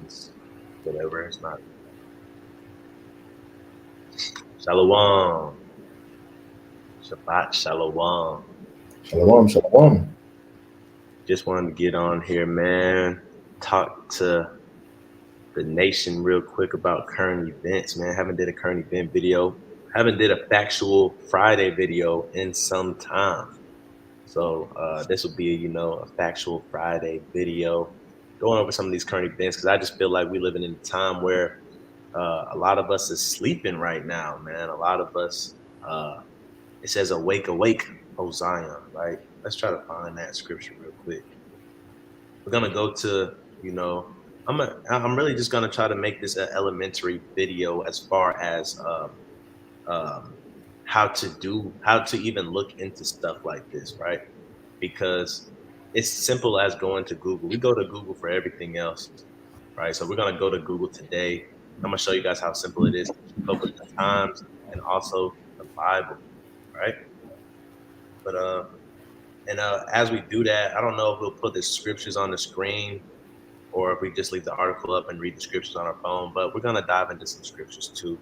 peace, whatever. It's not. Shalom. Shabbat shalom. Shalom, shalom. Just wanted to get on here, man. Talk to the nation real quick about current events, man. Haven't did a current event video. Haven't did a factual Friday video in some time. So this will be, a factual Friday video going over some of these current events because I just feel like we're living in a time where a lot of us is sleeping right now, man. A lot of us, it says, "Awake, awake, O Zion." Right? Let's try to find that scripture real quick. We're gonna go to, I'm really just gonna try to make this an elementary video as far as um, how to even look into stuff like this, right? Because it's simple as going to Google. We go to Google for everything else, right? So we're gonna go to Google today. I'm gonna show you guys how simple it is to keep up with the times and also the Bible, right? But and as we do that, I don't know if we'll put the scriptures on the screen or if we just leave the article up and read the scriptures on our phone. But we're gonna dive into some scriptures too.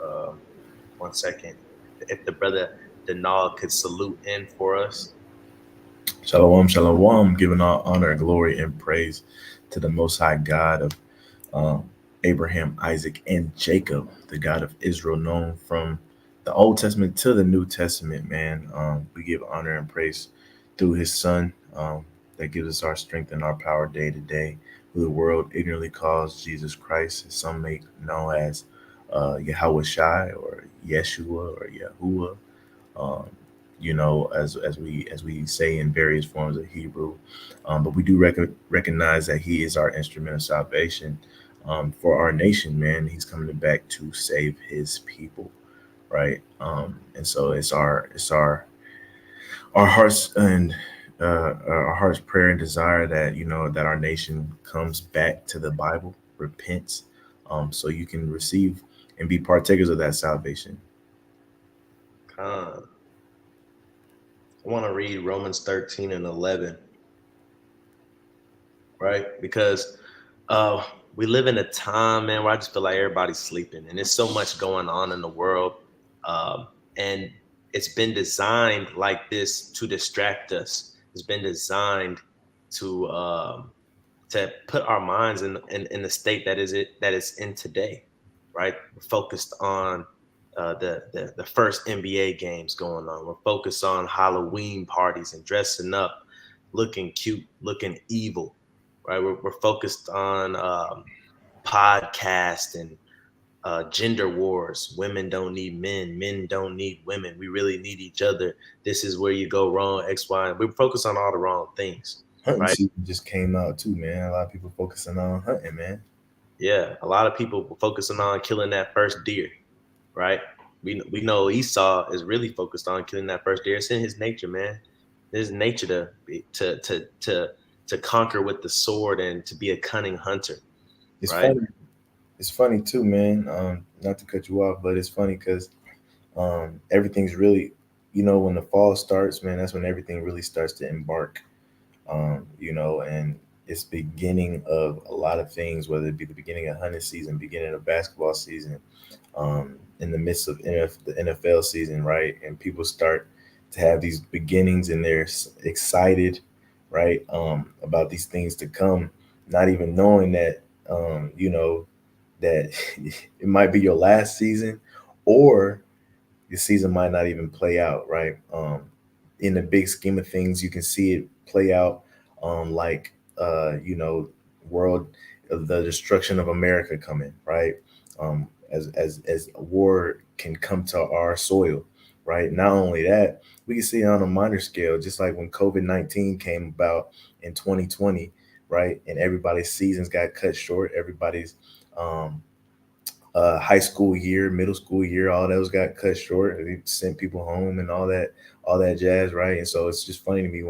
Um, 1 second, if the brother Denal could salute in for us. Shalom, shalom. Giving all honor, glory, and praise to the Most High God of um, Abraham, Isaac, and Jacob, the God of Israel, known from the Old Testament to the New Testament, man. We give honor and praise through his Son that gives us our strength and our power day to day, who the world ignorantly calls Jesus Christ, as some make known as Yahweh Shai or Yeshua or Yahuwah. um, as we say in various forms of Hebrew. But we do recognize that He is our instrument of salvation for our nation. Man, He's coming back to save His people, right? And so it's our hearts and our heart's prayer and desire that that our nation comes back to the Bible, repents, so you can receive and be partakers of that salvation. I want to read Romans 13 and 11, right? Because uh, we live in a time, man, where I just feel like everybody's sleeping, and there's so much going on in the world, and it's been designed like this to distract us. It's been designed to put our minds in the state that is in today, right? We're focused on the first NBA games going on. We're focused on Halloween parties and dressing up, looking cute, looking evil, right? We're focused on podcast and gender wars. Women don't need men. Men don't need women. We really need each other. This is where you go wrong. X, Y. And we focus on all the wrong things, Hunting right? season just came out too, man. A lot of people focusing on hunting, man. Yeah, a lot of people were focusing on killing that first deer, right? We know Esau is really focused on killing that first deer. It's in his nature, man. It's his nature to conquer with the sword and to be a cunning hunter, It's right? funny. It's funny too, man. Not to cut you off, but it's funny because everything's really, when the fall starts, man, that's when everything really starts to embark. And it's beginning of a lot of things, whether it be the beginning of hunting season, beginning of basketball season, in the midst of the NFL season, right? And people start to have these beginnings and they're excited, right, about these things to come, not even knowing that, that it might be your last season, or the season might not even play out, right? In the big scheme of things, you can see it play out, like, world, the destruction of America coming, right? As a war can come to our soil, right? Not only that, we can see it on a minor scale, just like when COVID-19 came about in 2020, right? And everybody's seasons got cut short. Everybody's um, high school year, middle school year, all those got cut short. They sent people home and all that jazz, right? And so it's just funny to me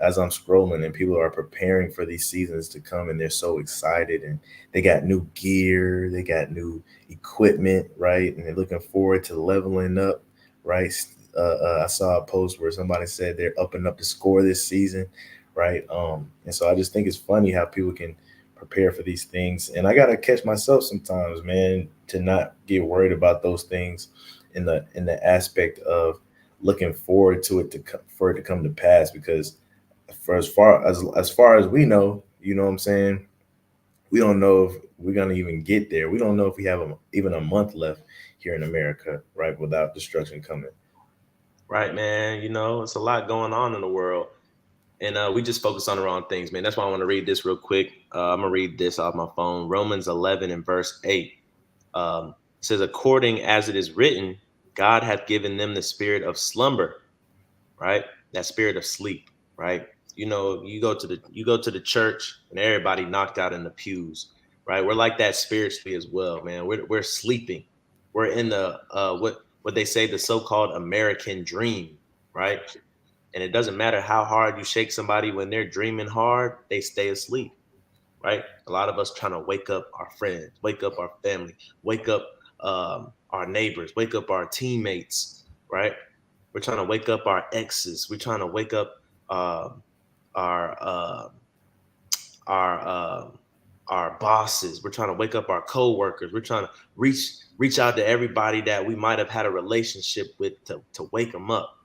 as I'm scrolling and people are preparing for these seasons to come and they're so excited and they got new gear, they got new equipment, right? And they're looking forward to leveling up, right? I saw a post where somebody said they're upping up the score this season, right? And so I just think it's funny how people can prepare for these things. And I gotta catch myself sometimes, man, to not get worried about those things in the aspect of looking forward to it for it to come to pass. Because for as far as we know, you know what I'm saying, we don't know if we're gonna even get there. We don't know if we have even a month left here in America, right, without destruction coming. Right, man. You know, it's a lot going on in the world. And we just focus on the wrong things, man. That's why I want to read this real quick. I'm going to read this off my phone. Romans 11 and verse 8 says, according as it is written, God hath given them the spirit of slumber, right? That spirit of sleep, right? You know, you go to the church and everybody knocked out in the pews, right? We're like that spiritually as well, man. We're sleeping. We're in the what they say the so-called American dream, right? And it doesn't matter how hard you shake somebody when they're dreaming hard, they stay asleep, right? A lot of us trying to wake up our friends, wake up our family, wake up our neighbors, wake up our teammates, right? We're trying to wake up our exes. We're trying to wake up um our our our bosses. We're trying to wake up our coworkers. We're trying to reach out to everybody that we might have had a relationship with to wake them up,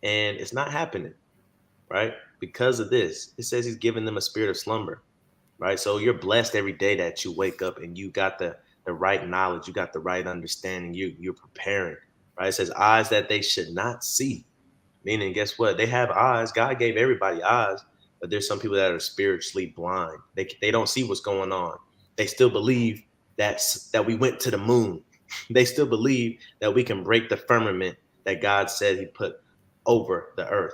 and it's not happening, right? Because of this, it says he's giving them a spirit of slumber, right? So you're blessed every day that you wake up and you got the right knowledge, you got the right understanding, you're preparing, right? It says eyes that they should not see, meaning guess what? They have eyes. God gave everybody eyes, but there's some people that are spiritually blind. They don't see what's going on. They still believe that we went to the moon. They still believe that we can break the firmament that God said He put over the earth,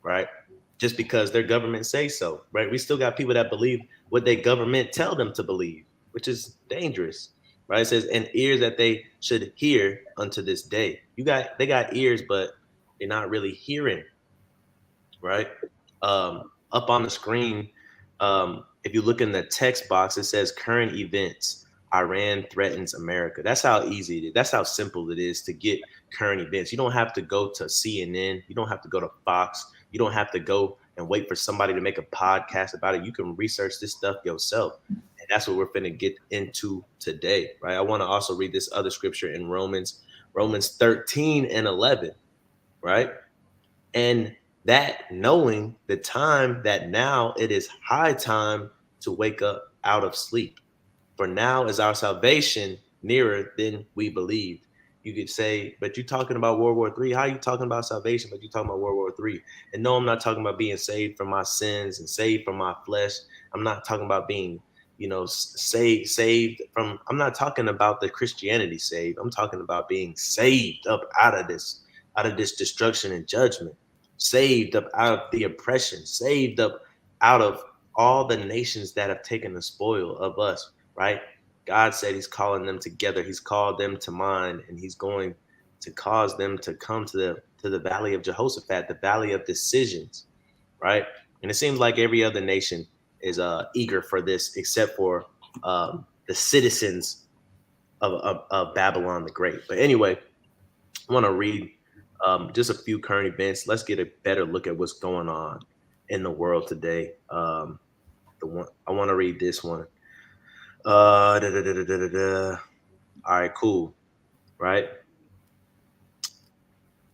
right? Just because their government say so, right? We still got people that believe what their government tell them to believe, which is dangerous, right? It says, and ears that they should hear unto this day. They got ears, but they're not really hearing, right? Up on the screen, if you look in the text box, it says current events. Iran threatens America. That's how easy it is. That's how simple it is to get current events. You don't have to go to CNN. You don't have to go to Fox. You don't have to go and wait for somebody to make a podcast about it. You can research this stuff yourself. And that's what we're going to get into today, right? I want to also read this other scripture in Romans 13 and 11, right? And that knowing the time that now it is high time to wake up out of sleep. For now is our salvation nearer than we believed. You could say, but you're talking about World War III. How are you talking about salvation, but you're talking about World War III? And no, I'm not talking about being saved from my sins and saved from my flesh. I'm not talking about being, saved from. I'm not talking about the Christianity saved. I'm talking about being saved up out of this destruction and judgment, saved up out of the oppression, saved up out of all the nations that have taken the spoil of us, right? God said He's calling them together. He's called them to mind, and He's going to cause them to come to the valley of Jehoshaphat, the valley of decisions, right? And it seems like every other nation is eager for this, except for the citizens of Babylon the Great. But anyway, I want to read just a few current events. Let's get a better look at what's going on in the world today. The one I want to read this one. Da, da, da, da, da, da, da. All right, cool. Right.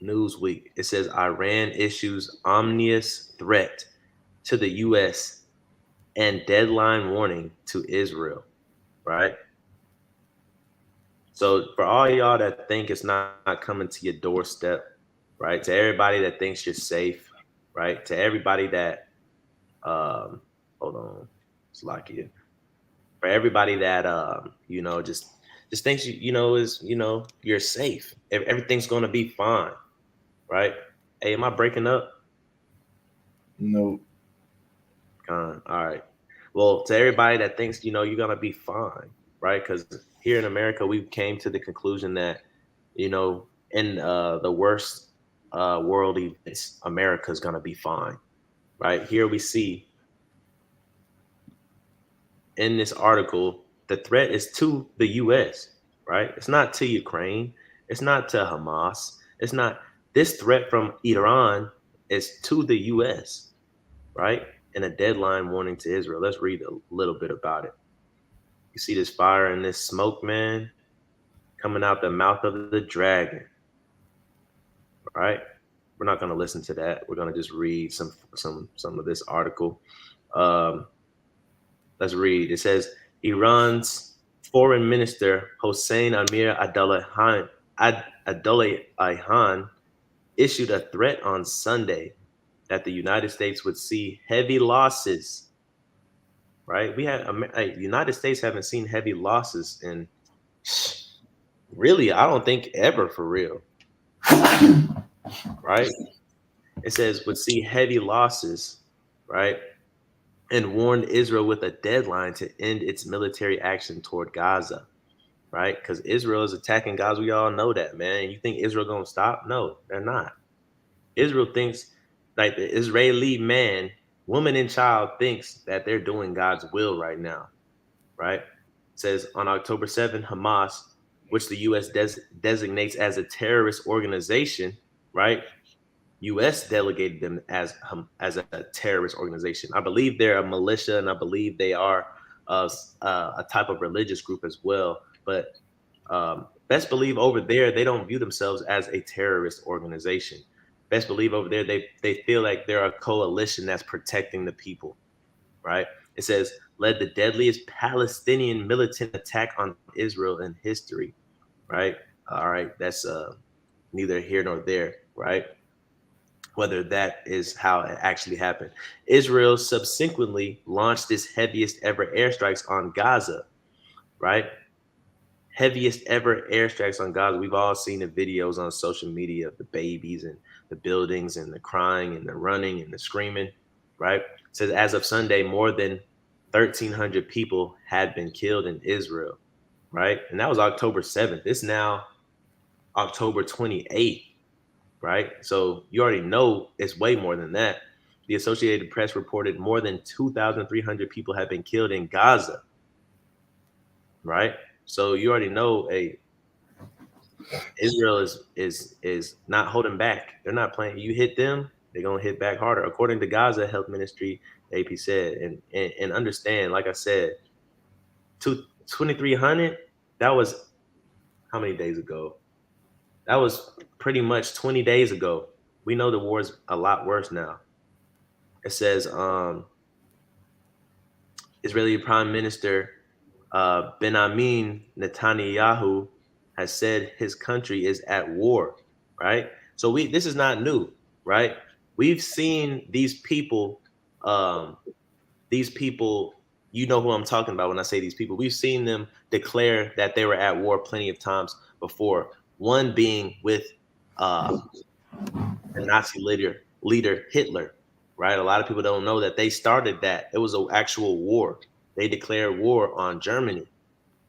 Newsweek. It says Iran issues ominous threat to the U.S. and deadline warning to Israel. Right. So for all y'all that think it's not coming to your doorstep, right? To everybody that thinks you're safe, right? To everybody that hold on, it's like you. For everybody that just thinks you're safe. Everything's gonna be fine, right? Hey, am I breaking up? No, All right. Well, to everybody that thinks you're gonna be fine, right? Because here in America, we came to the conclusion that in the worst world events, America's gonna be fine, right? Here we see in this article the threat is to the U.S., right? It's not to Ukraine. It's not to Hamas. It's not this threat from Iran is to the U.S., right? and a deadline warning to Israel. Let's read a little bit about it. You see this fire and this smoke, man, coming out the mouth of the dragon, right? We're not going to listen to that. We're going to just read some of this article. Um, let's read. It says Iran's foreign minister Hossein Amir Abdollahian issued a threat on Sunday that the United States would see heavy losses. Right? United States haven't seen heavy losses in really, I don't think ever for real. Right? It says would see heavy losses, right? And warned Israel with a deadline to end its military action toward Gaza, right? Because Israel is attacking Gaza. We all know that, man. You think Israel gonna stop? No, they're not. Israel thinks, like the Israeli man, woman, and child thinks that they're doing God's will right now, right? It says on October 7th, Hamas, which the U.S. designates as a terrorist organization, right? U.S. delegated them as a terrorist organization. I believe they're a militia, and I believe they are a type of religious group as well. But best believe over there, they don't view themselves as a terrorist organization. Best believe over there, they feel like they're a coalition that's protecting the people, right? It says led the deadliest Palestinian militant attack on Israel in history, right? All right, that's neither here nor there, right? Whether that is how it actually happened. Israel subsequently launched its heaviest ever airstrikes on Gaza, right? Heaviest ever airstrikes on Gaza. We've all seen the videos on social media of the babies and the buildings and the crying and the running and the screaming, right? It says as of Sunday, more than 1,300 people had been killed in Israel, right? And that was October 7th. It's now October 28th, right? So you already know it's way more than that. The Associated Press reported more than 2,300 people have been killed in Gaza, right? So you already know, Israel is not holding back. They're not playing. You hit them, they're gonna hit back harder. According to Gaza Health Ministry, AP said, and understand, like I said, 2,300. That was how many days ago? That was pretty much 20 days ago. We know the war is a lot worse now. It says Israeli Prime Minister Benjamin Netanyahu has said his country is at war, right? So this is not new, right? We've seen um, these people, you know who I'm talking about when I say these people. We've seen them declare that they were at war plenty of times before. One being with uh, the Nazi leader Hitler, right? A lot of people don't know that they started that. It was an actual war. They declared war on Germany,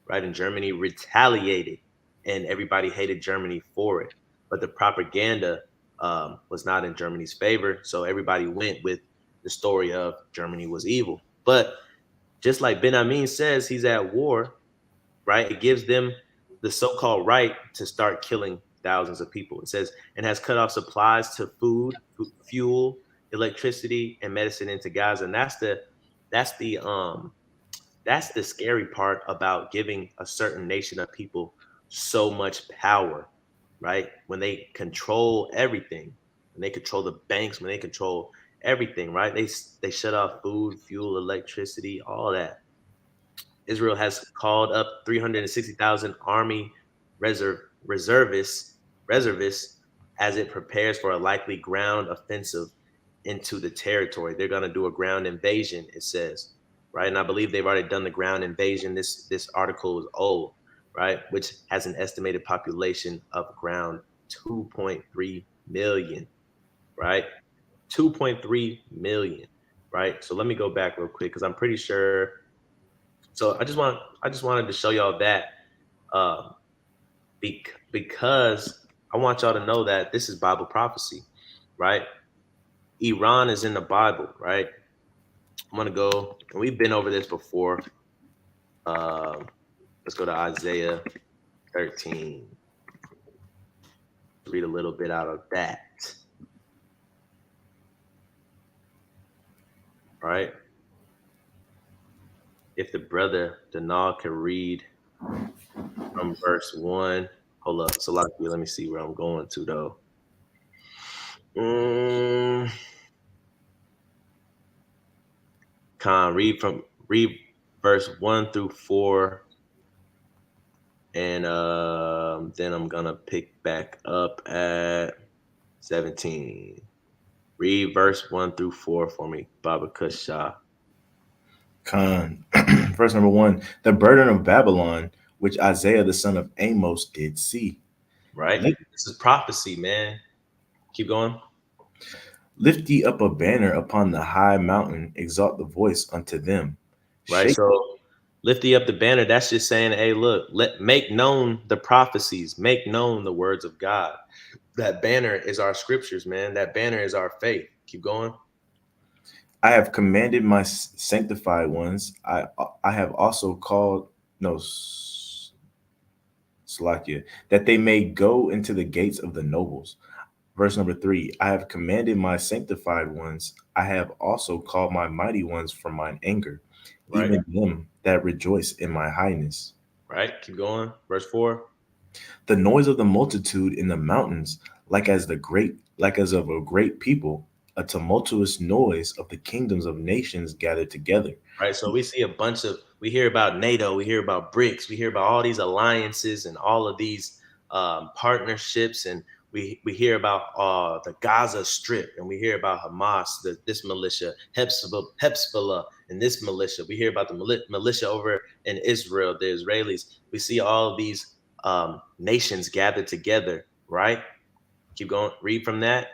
right? And Germany retaliated, and everybody hated Germany for it. But the propaganda was not in Germany's favor, so everybody went with the story of Germany was evil. But just like Ben Amin says, he's at war, right? It gives them the so-called right to start killing thousands of people. It says and has cut off supplies to food, fuel, electricity, and medicine into Gaza. And that's the that's the scary part about giving a certain nation of people so much power, right? When they control everything, when they control the banks, when they control everything, right? They shut off food, fuel, electricity, all that. Israel has called up 360,000 Army reservists as it prepares for a likely ground offensive into the territory. They're going to do a ground invasion, it says, right? And I believe they've already done the ground invasion. This article is old, right? Which has an estimated population of around 2.3 million, right? 2.3 million, right? So let me go back real quick because I'm pretty sure. So I just wanted to show y'all that um, because I want y'all to know that this is Bible prophecy, right? Iran is in the Bible, right? I'm gonna go, and we've been over this before. Um, let's go to Isaiah 13. Read a little bit out of that. right? If the brother Denal can read from verse 1. Hold up, Salakia, let me see where I'm going to though. Mm, Khan, read verse 1 through 4, and then I'm gonna pick back up at 17. Read verse 1 through 4 for me, Baba Kushah. Khan. Verse number 1, the burden of Babylon, which Isaiah the son of Amos did see. Right? Lift, This is prophecy, man. Keep going. lift ye up a banner upon the high mountain, exalt the voice unto them. Right. Shake. So lift thee up the banner. That's just saying, hey, look, make known the prophecies, make known the words of God. That banner is our scriptures, man. That banner is our faith. Keep going. I have commanded my sanctified ones. I have also called no Slakia, that they may go into the gates of the nobles. Verse number 3, I have commanded my sanctified ones. I have also called my mighty ones from mine anger, Right. even them that rejoice in my highness. Right. Keep going. Verse 4. The noise of the multitude in the mountains, like as of a great people, a tumultuous noise of the kingdoms of nations gathered together. Right. So we see we hear about NATO, we hear about BRICS, we hear about all these alliances and all of these partnerships, and we hear about the Gaza Strip, and we hear about Hamas, this militia, Hezbollah, and this militia. We hear about the militia over in Israel, the Israelis. We see all of these nations gathered together, right? Keep going. Read from that.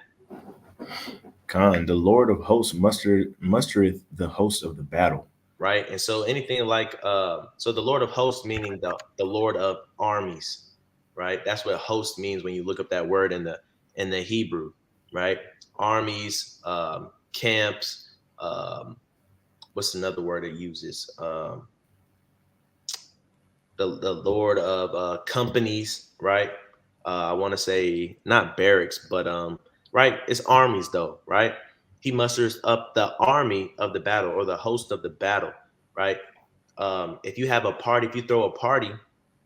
Khan, the Lord of hosts mustereth the host of the battle. Right? And so anything like so the Lord of hosts meaning the Lord of armies, right? That's what host means when you look up that word in the Hebrew, right? Armies, camps, what's another word it uses? The Lord of companies, right? I want to say not barracks, but right, it's armies though, right? He musters up the army of the battle or the host of the battle, right? If you have a party, if you throw a party,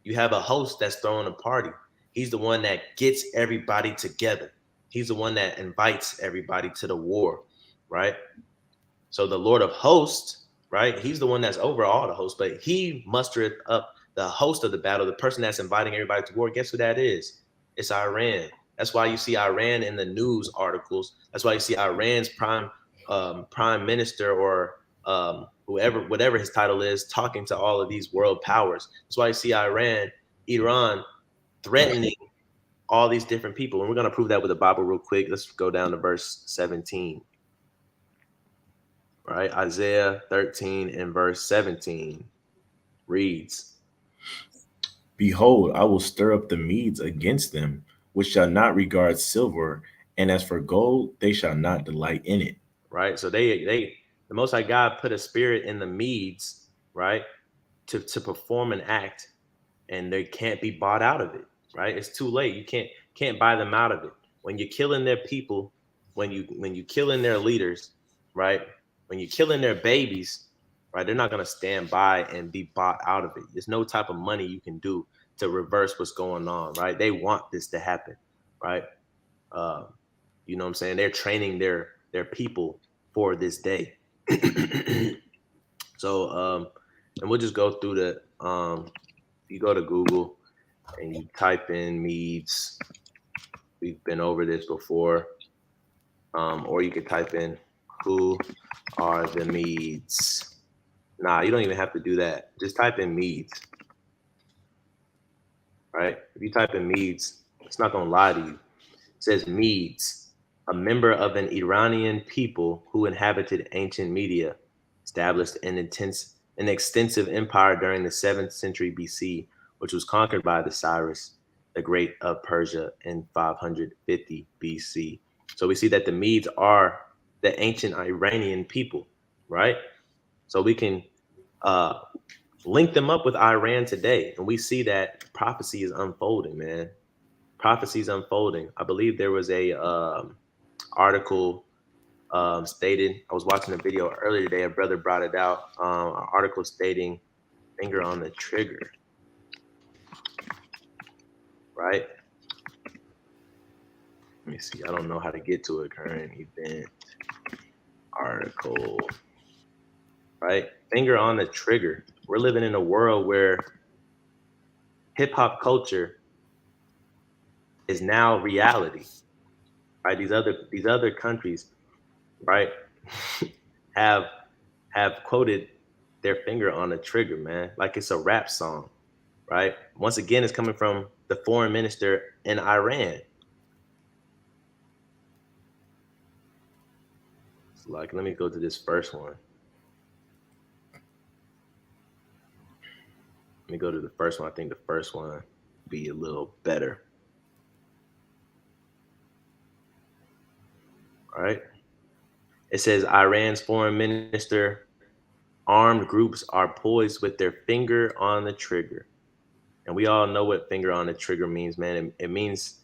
you have a host that's throwing a party. He's the one that gets everybody together. He's the one that invites everybody to the war, right? So the Lord of hosts, right? He's the one that's over all the hosts, but he mustereth up the host of the battle, the person that's inviting everybody to war. Guess who that is? It's Iran. That's why you see Iran in the news articles. That's why you see Iran's prime minister or whatever his title is, talking to all of these world powers. That's why you see Iran threatening all these different people. And we're going to prove that with the Bible real quick. Let's go down to verse 17. Right? Isaiah 13 and verse 17 reads, Behold, I will stir up the Medes against them, which shall not regard silver, and as for gold, they shall not delight in it. right? So the Most High God put a spirit in the Medes, right, to perform an act, and they can't be bought out of it, right? It's too late. You can't buy them out of it. When you're killing their people, when you killing their leaders, right? When you're killing their babies, right? They're not gonna stand by and be bought out of it. There's no type of money you can do to reverse what's going on, right? They want this to happen, right? Uh, you know what I'm saying? They're training their people for this day. So and we'll just go through the you go to Google and you type in Medes. We've been over this before. Or you could type in who are the Medes. Nah, you don't even have to do that. Just type in Medes, right? If you type in Medes, it's not gonna lie to you. It says Medes, a member of an Iranian people who inhabited ancient Media, established an extensive empire during the 7th century BC, which was conquered by the Cyrus the Great of Persia in 550 BC. So we see that the Medes are the ancient Iranian people, right? So we can uh, link them up with Iran today, and we see that prophecy is unfolding, man. Prophecy is unfolding. I believe there was a article stated, I was watching a video earlier today. A brother brought it out. An article stating finger on the trigger, right? Let me see. I don't know how to get to a current event article, right? Finger on the trigger. We're living in a world where hip hop culture is now reality, right? These other countries, right, have quoted their finger on the trigger, man, like it's a rap song, right? Once again, it's coming from the foreign minister in Iran. So, like, let me go to this first one. Let me go to the first one. I think the first one be a little better. All right. It says Iran's foreign minister, armed groups are poised with their finger on the trigger. And we all know what finger on the trigger means, man. It means,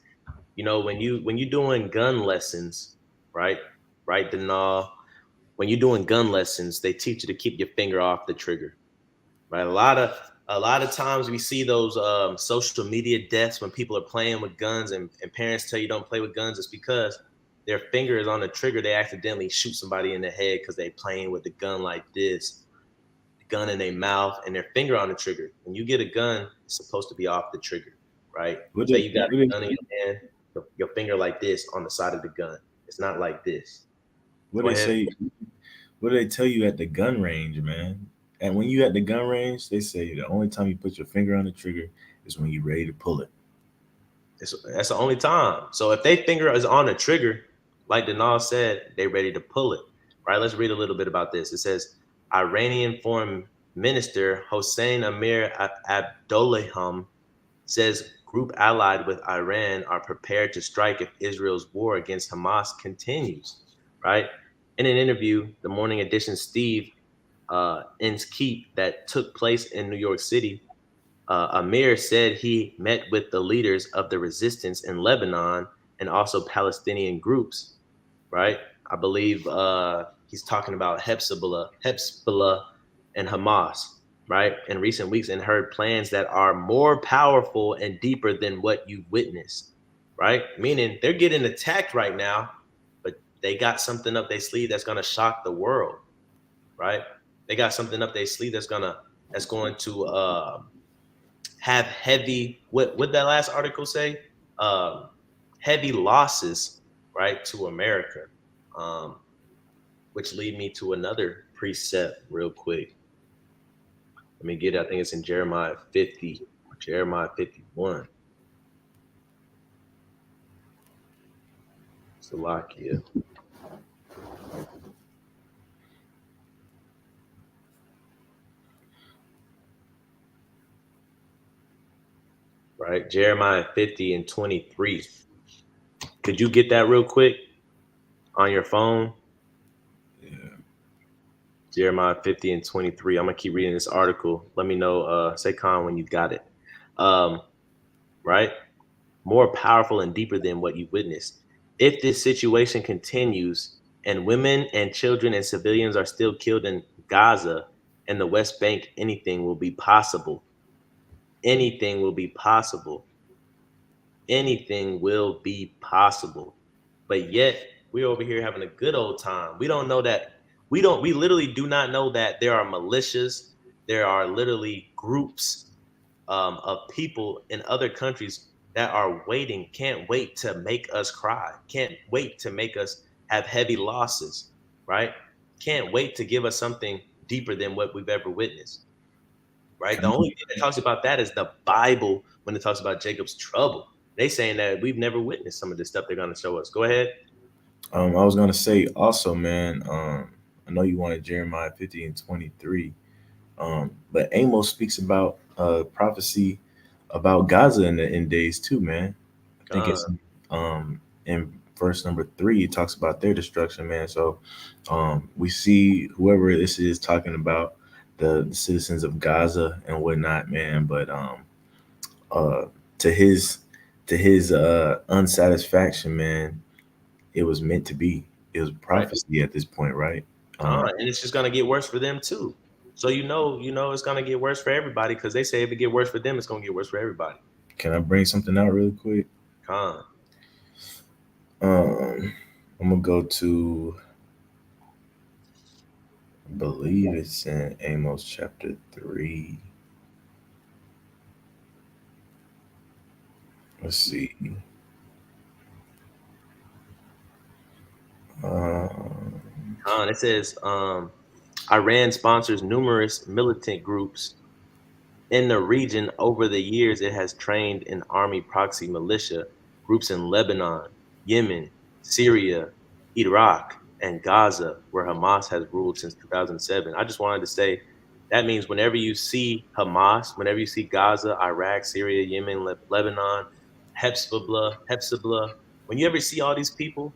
when you doing gun lessons, right? Right, Denal. When you're doing gun lessons, they teach you to keep your finger off the trigger, right? A lot of times we see those social media deaths when people are playing with guns, and parents tell you don't play with guns. It's because their finger is on the trigger. They accidentally shoot somebody in the head because they playing with the gun like this, the gun in their mouth, and their finger on the trigger. When you get a gun, it's supposed to be off the trigger, right? What Say they you got what a gun they, in your hand, your finger like this on the side of the gun. It's not like this. what Go they ahead. say? What do they tell you at the gun range, man? And when you at the gun range, they say the only time you put your finger on the trigger is when you're ready to pull it. That's the only time. So if they finger is on the trigger, like Denal said, they ready to pull it. Right? Let's read a little bit about this. It says Iranian Foreign Minister Hossein Amir Abdollaham says group allied with Iran are prepared to strike if Israel's war against Hamas continues. Right? In an interview, the Morning Edition Steve Inskeep that took place in New York City, Amir said he met with the leaders of the resistance in Lebanon and also Palestinian groups, right? I believe he's talking about Hezbollah, and Hamas, right? In recent weeks, and heard plans that are more powerful and deeper than what you witnessed, right? Meaning they're getting attacked right now, but they got something up their sleeve that's going to shock the world, right? They got something up their sleeve that's going to have heavy, what that last article say, um, heavy losses, right, to America, um, which lead me to another precept real quick. Let me get it. I think it's in Jeremiah 50, Jeremiah 51. Salakia. Right, Jeremiah 50 and 23. Could you get that real quick on your phone? Yeah. Jeremiah 50 and 23. I'm gonna keep reading this article. Let me know, say Con when you got it. Um, right? More powerful and deeper than what you witnessed. If this situation continues and women and children and civilians are still killed in Gaza and the West Bank, anything will be possible. Anything will be possible. Anything will be possible. But yet we're over here having a good old time. We don't know that. We literally do not know that there are militias. There are literally groups of people in other countries that are waiting, can't wait to make us cry, can't wait to make us have heavy losses, right? Can't wait to give us something deeper than what we've ever witnessed, right? The only thing that talks about that is the Bible when it talks about Jacob's trouble. They saying that we've never witnessed some of this stuff they're going to show us. Go ahead. I was gonna say also, man. I know you wanted Jeremiah 50 and 23, but Amos speaks about prophecy about Gaza in the end days too, man. I think Uh, it's in verse number 3. It talks about their destruction, man. So we see whoever this is talking about the citizens of Gaza and whatnot, man. But uh, to his unsatisfaction, man, it was meant to be. it was right? prophecy at this point, right? Um, And it's just gonna get worse for them too. So it's gonna get worse for everybody because they say if it get worse for them, it's gonna get worse for everybody. can I bring something out really quick? Con, Um, I'm gonna go to, I believe it's in Amos chapter 3. Let's see. Um, It says Iran sponsors numerous militant groups in the region. Over the years, it has trained an army proxy militia groups in Lebanon, Yemen, Syria, Iraq, and Gaza, where Hamas has ruled since 2007. I just wanted to say that means whenever you see Hamas, whenever you see Gaza, Iraq, Syria, Yemen, Lebanon, Hezbollah, when you ever see all these people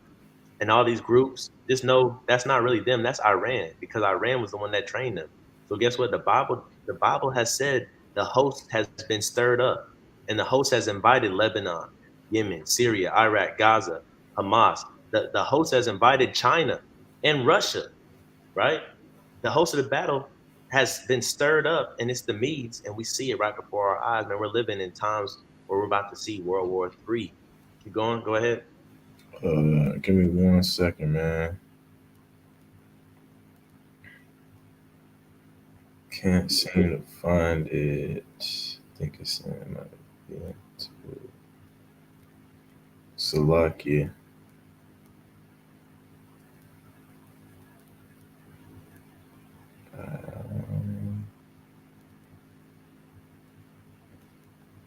and all these groups, just know that's not really them. That's Iran because Iran was the one that trained them. So guess what? The Bible has said the host has been stirred up, and the host has invited Lebanon, Yemen, Syria, Iraq, Gaza, Hamas. The host has invited China and Russia, right? The host of the battle has been stirred up, and it's the Medes, and we see it right before our eyes. Man, we're living in times where we're about to see World War III. Keep going. Go ahead. give me 1 second, man. Can't seem to find it. I think it's in my event. Slovakia. Um,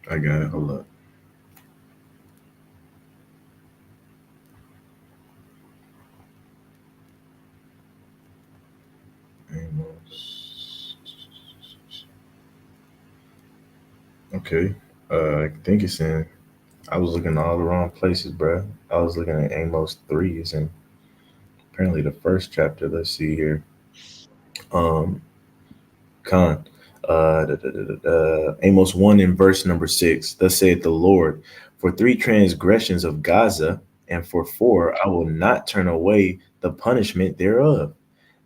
I got it. Hold up. Amos. Okay. I think it's in. I was looking at all the wrong places, bro. I was looking at Amos 3. It's in apparently the first chapter. Let's see here. Um, Con. Amos 1 in verse number 6. Thus saith the Lord, for 3 transgressions of Gaza, and for 4 I will not turn away the punishment thereof,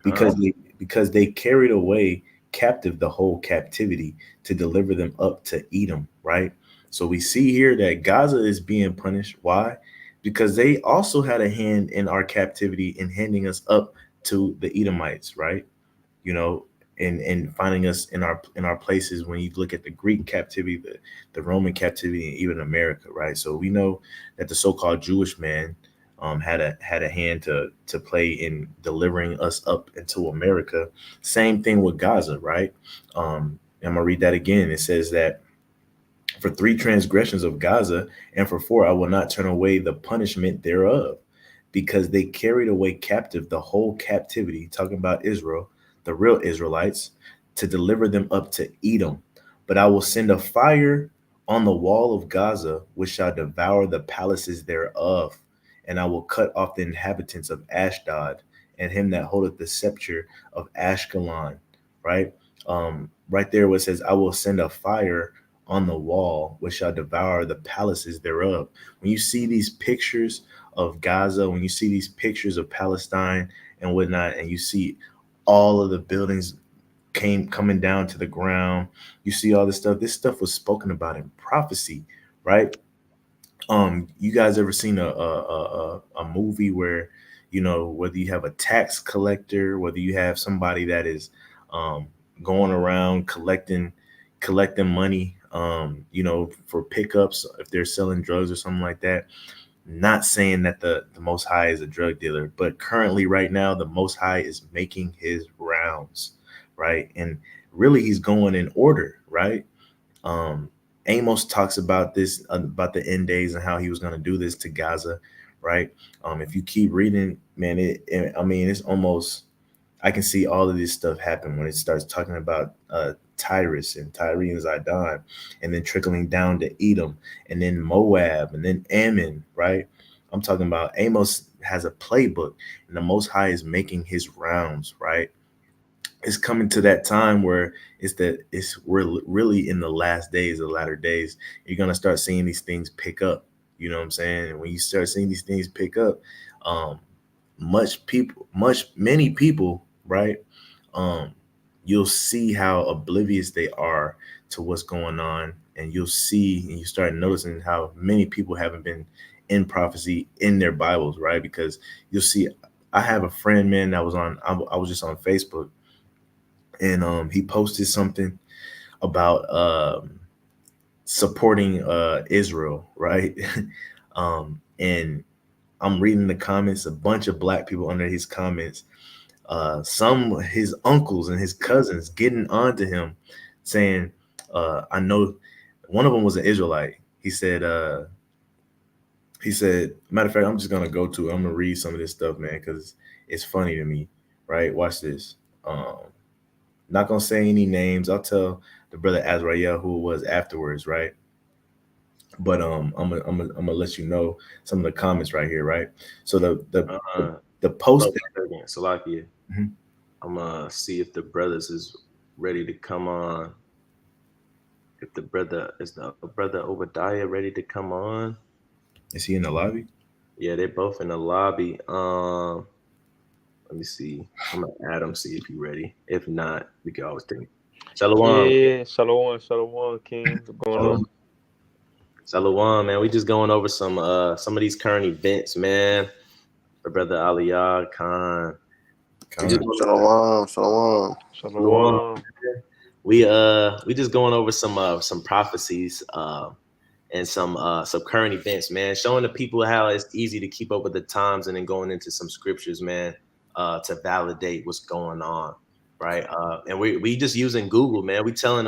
Con. because they carried away captive the whole captivity to deliver them up to Edom, right? So we see here that Gaza is being punished. Why? Because they also had a hand in our captivity in handing us up to the Edomites, right? You know, and finding us in our places. When you look at the Greek captivity, the Roman captivity, and even America, right? So we know that the so-called Jewish man had a hand to play in delivering us up into America. Same thing with Gaza, right? I'm gonna read that again. It says that for 3 transgressions of Gaza, and for 4 I will not turn away the punishment thereof, because they carried away captive the whole captivity, talking about Israel, the real Israelites, to deliver them up to Edom. But I will send a fire on the wall of Gaza, which shall devour the palaces thereof, and I will cut off the inhabitants of Ashdod, and him that holdeth the scepter of Ashkelon. Right? Right there where it says, I will send a fire on the wall, which shall devour the palaces thereof. When you see these pictures of Gaza, when you see these pictures of Palestine and whatnot, and you see all of the buildings coming down to the ground, you see all this stuff. This stuff was spoken about in prophecy, right? You guys ever seen a movie where, whether you have a tax collector, whether you have somebody that is um going around collecting money, for pickups if they're selling drugs or something like that. Not saying that the Most High is a drug dealer, but currently right now the Most High is making his rounds, right? And really he's going in order, right? um Amos talks about this, about the end days, and how he was going to do this to Gaza, right? If you keep reading, man, I mean, it's almost, I can see all of this stuff happen when it starts talking about Tyrus and Tyre and Zidon, and then trickling down to Edom, and then Moab, and then Ammon, right? I'm talking about Amos has a playbook, and the Most High is making his rounds, right? It's coming to that time where we're really in the last days, the latter days. You're gonna start seeing these things pick up. You know what I'm saying? And when you start seeing these things pick up, um, many people, right? Um, you'll see how oblivious they are to what's going on, and you'll see and you start noticing how many people haven't been in prophecy in their Bibles, right? Because you'll see, I have a friend, man, that was on. I was just on Facebook, and he posted something about supporting Israel, right? And I'm reading the comments, a bunch of black people under his comments, some his uncles and his cousins getting onto him, saying, "I know." One of them was an Israelite. He said, matter of fact, I'm just gonna go to it. I'm gonna read some of this stuff, man, because it's funny to me, right? Watch this. Not gonna say any names. I'll tell the brother Azrael who it was afterwards, right? But I'm gonna let you know some of the comments right here, right? So the Hold post. on a second, Salakia. Mhm. I'm see if the brothers is ready to come on. If the brother Obadiah ready to come on? Is he in the lobby? Yeah, they're both in the lobby. Let me see. I'm gonna add him, see if he ready. If not, we can always think. Shalom. Yeah, Shalom, Shalom, King. What's going on? Shalom. Shalom, man. We just going over some of these current events, man. The brother Aliyah Khan. We just Con. going over Shalom, shalom. Shalom. Shalom. We just going over some prophecies and some current events, man, showing the people how it's easy to keep up with the times, and then going into some scriptures, man, to validate what's going on, right? And we just using Google, man. We showing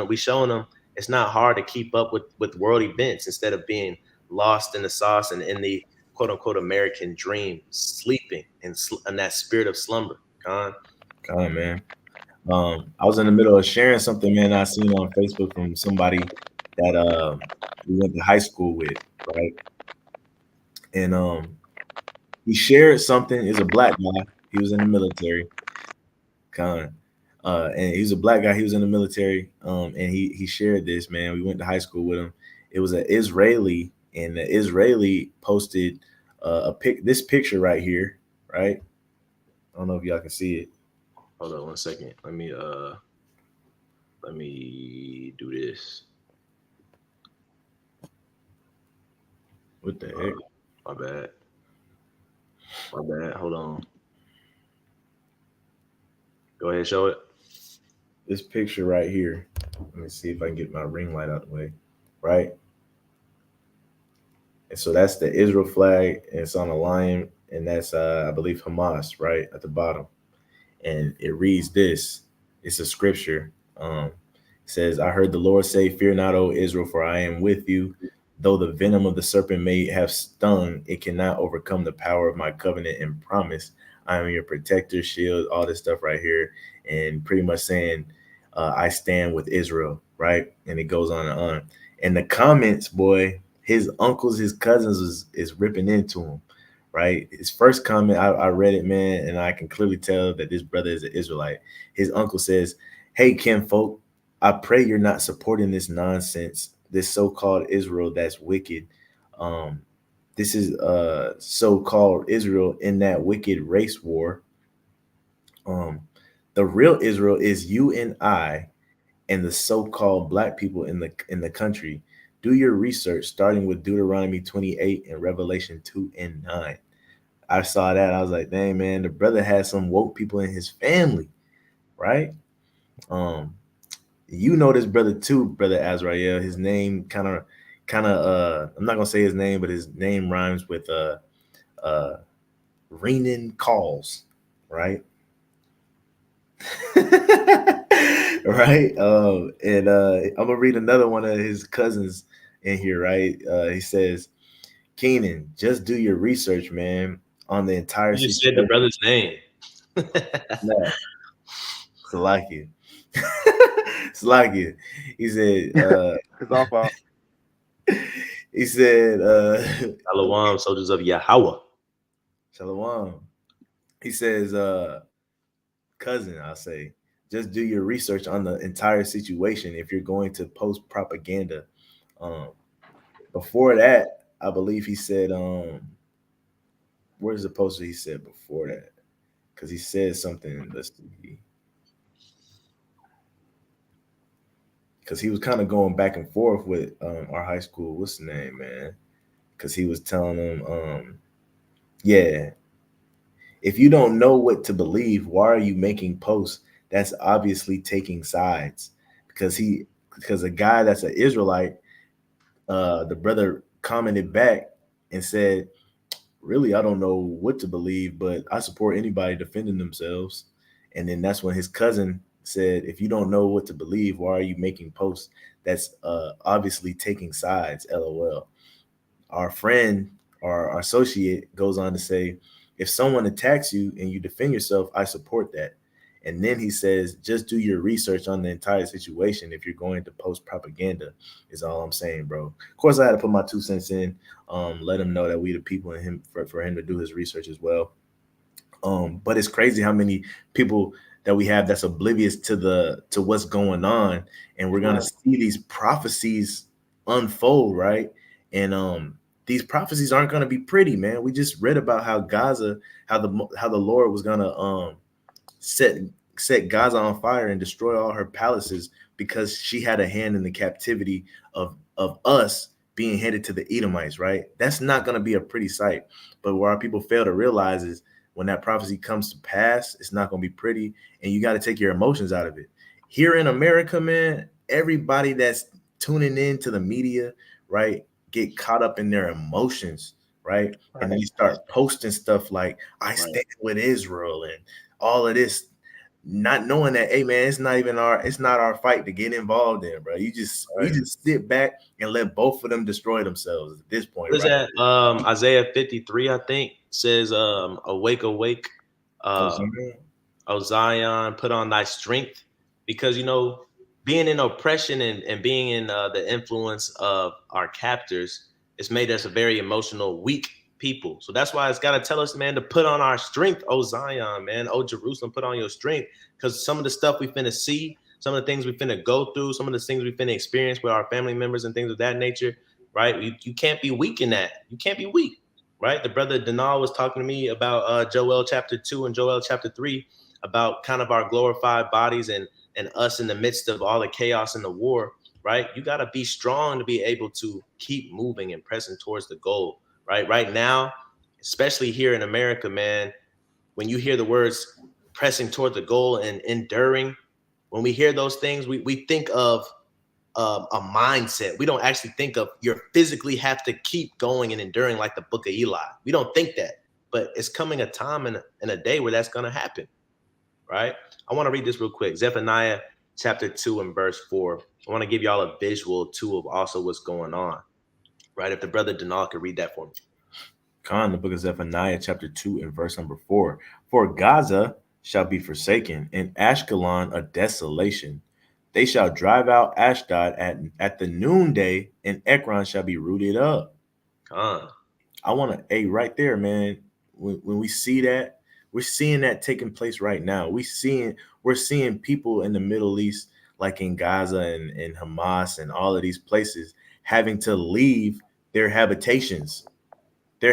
them it's not hard to keep up with world events instead of being lost in the sauce and in the quote unquote American dream, sleeping in that spirit of slumber. Con. Con, man. I was in the middle of sharing something, man, I seen on Facebook from somebody that we went to high school with, right? And he shared something. Is a black guy. He was in the military. Con. And he's a black guy. He was in the military. And he shared this, man. We went to high school with him. It was an Israeli, and the Israeli posted this picture right here, right? I don't know if y'all can see it. Hold on 1 second. Let me do this. What the Uh, heck? my bad. My bad. Hold on. Go ahead, show it. This picture right here. Let me see if I can get my ring light out the way. Right. And so that's the Israel flag, and it's on a lion, and that's I believe Hamas right at the bottom. And it reads this. It's a scripture. It says, "I heard the Lord say, 'Fear not, O Israel, for I am with you. Though the venom of the serpent may have stung, it cannot overcome the power of my covenant and promise. I am your protector, shield,'" all this stuff right here, and pretty much saying, "I stand with Israel," right? And it goes on and on. And the comments, boy, his uncles, his cousins is ripping into him, right? His first comment, I read it, man, and I can clearly tell that this brother is an Israelite. His uncle says, "Hey, kinfolk, I pray you're not supporting this nonsense, this so-called Israel that's wicked. Um, this is so-called Israel in that wicked race war. Um, the real Israel is you and I and the so-called black people in the country. Do your research, starting with Deuteronomy 28 and Revelation 2 and 9." I saw that. I was like, dang, man, the brother had some woke people in his family, right? Um, you know this brother too, brother Azrael. His name I'm not gonna say his name, but his name rhymes with uh Renan Calls, right? Right. And I'm gonna read another one of his cousins in here, right? He says, "Keenan, just do your research, man, on the entire You just said the situation." brother's name. No, Salakia. Salakia. He said, It's our fault. he said, okay, Shalom, soldiers of Yahweh. Shalom. He says, cousin, I'll say, just do your research on the entire situation if you're going to post propaganda. Um, before that, I believe he said, Where's the poster he said before that? Because he said something. Let's see. Because he was kind of going back and forth with our high school. What's the name, man? Because he was telling them, yeah, if you don't know what to believe, why are you making posts? That's obviously taking sides. Because a guy that's an Israelite, the brother commented back and said, really, I don't know what to believe, but I support anybody defending themselves. And then that's when his cousin said, if you don't know what to believe, why are you making posts? That's obviously taking sides, LOL. Our friend or our associate goes on to say, if someone attacks you and you defend yourself, I support that. And then he says, just do your research on the entire situation if you're going to post propaganda, is all I'm saying, bro. Of course, I had to put my 2 cents in, let him know that we the people in him for him to do his research as well. But it's crazy how many people that we have that's oblivious to what's going on, and we're gonna see these prophecies unfold, right? And these prophecies aren't gonna be pretty, man. We just read about how Gaza, how the Lord was gonna set set Gaza on fire and destroy all her palaces because she had a hand in the captivity of us being headed to the Edomites, right? That's not going to be a pretty sight. But what our people fail to realize is when that prophecy comes to pass, it's not going to be pretty, and you got to take your emotions out of it. Here in America, man, everybody that's tuning in to the media, right, get caught up in their emotions, right? And then you start posting stuff like I stand with Israel and all of this, not knowing that, hey man, it's not our fight to get involved in, bro. We just sit back and let both of them destroy themselves at this point, What is right? that? Isaiah 53, I think, says, awake, awake, uh, O Zion, put on thy strength. Because, being in oppression and being in the influence of our captors, it's made us a very emotional, weak people. So that's why it's got to tell us, man, to put on our strength, O Zion, man, O Jerusalem, put on your strength. Because some of the stuff we finna see, some of the things we finna go through, some of the things we finna experience with our family members and things of that nature, right? You can't be weak in that. You can't be weak, right? The brother Denal was talking to me about Joel chapter 2 and Joel chapter 3 about kind of our glorified bodies and us in the midst of all the chaos and the war, right? You got to be strong to be able to keep moving and pressing towards the goal, right? Right now, especially here in America, man, when you hear the words pressing toward the goal and enduring, when we hear those things, we think of a mindset. We don't actually think of you physically have to keep going and enduring like the book of Eli. We don't think that, but it's coming a time and a day where that's going to happen, right? I want to read this real quick. Zephaniah chapter 2 and verse 4. I want to give y'all a visual too of also what's going on, right? If the brother Denal could read that for me. Khan, the book of Zephaniah, chapter 2, and verse number 4. For Gaza shall be forsaken, and Ashkelon a desolation. They shall drive out Ashdod at the noonday, and Ekron shall be rooted up. Khan. I want to, hey, right there, man. When we see that, we're seeing that taking place right now. We're seeing people in the Middle East, like in Gaza and Hamas and all of these places, having to leave their habitations. They're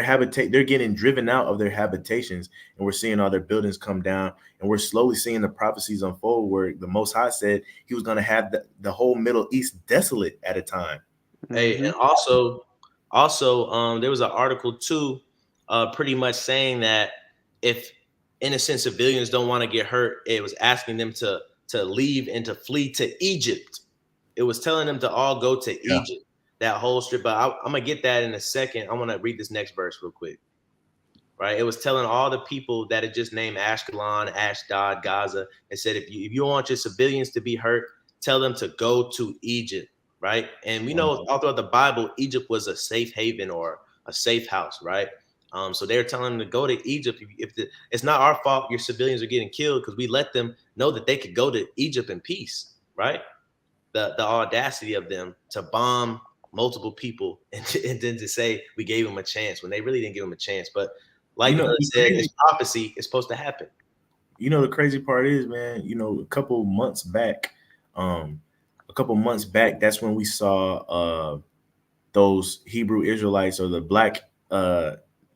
getting driven out of their habitations, and we're seeing all their buildings come down, and we're slowly seeing the prophecies unfold where the Most High said he was going to have the whole Middle East desolate at a time. Hey, and also, there was an article too, pretty much saying that if innocent civilians don't want to get hurt, it was asking them to leave and to flee to Egypt. It was telling them to all go to Egypt, that whole strip. But I'm gonna get that in a second. I want to read this next verse real quick. Right, it was telling all the people that it just named Ashkelon, Ashdod, Gaza, and said if you want your civilians to be hurt, tell them to go to Egypt. Right, and we know all throughout the Bible, Egypt was a safe haven or a safe house. Right, so they're telling them to go to Egypt. It's not our fault your civilians are getting killed because we let them know that they could go to Egypt in peace. Right, the audacity of them to bomb multiple people and then to say we gave them a chance when they really didn't give them a chance. But like the said, it's prophecy. It's supposed to happen. The crazy part is, man, a couple months back, that's when we saw those Hebrew Israelites or the black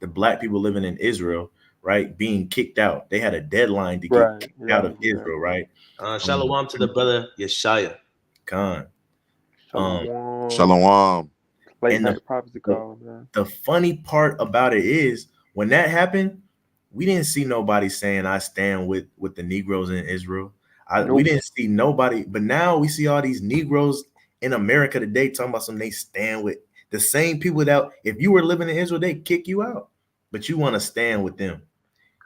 the black people living in Israel, right, being kicked out. They had a deadline to get Right. kicked out Yeah. of Yeah. Israel, right? Shalom to the brother Yeshaya. Khan. Shalom. Shalom. Late And night prophecy the call, man. the funny part about it is when that happened, we didn't see nobody saying I stand with the Negroes in Israel. We Nope. didn't see nobody, but now we see all these Negroes in America today talking about some they stand with the same people that if you were living in Israel, they kick you out, but you want to stand with them.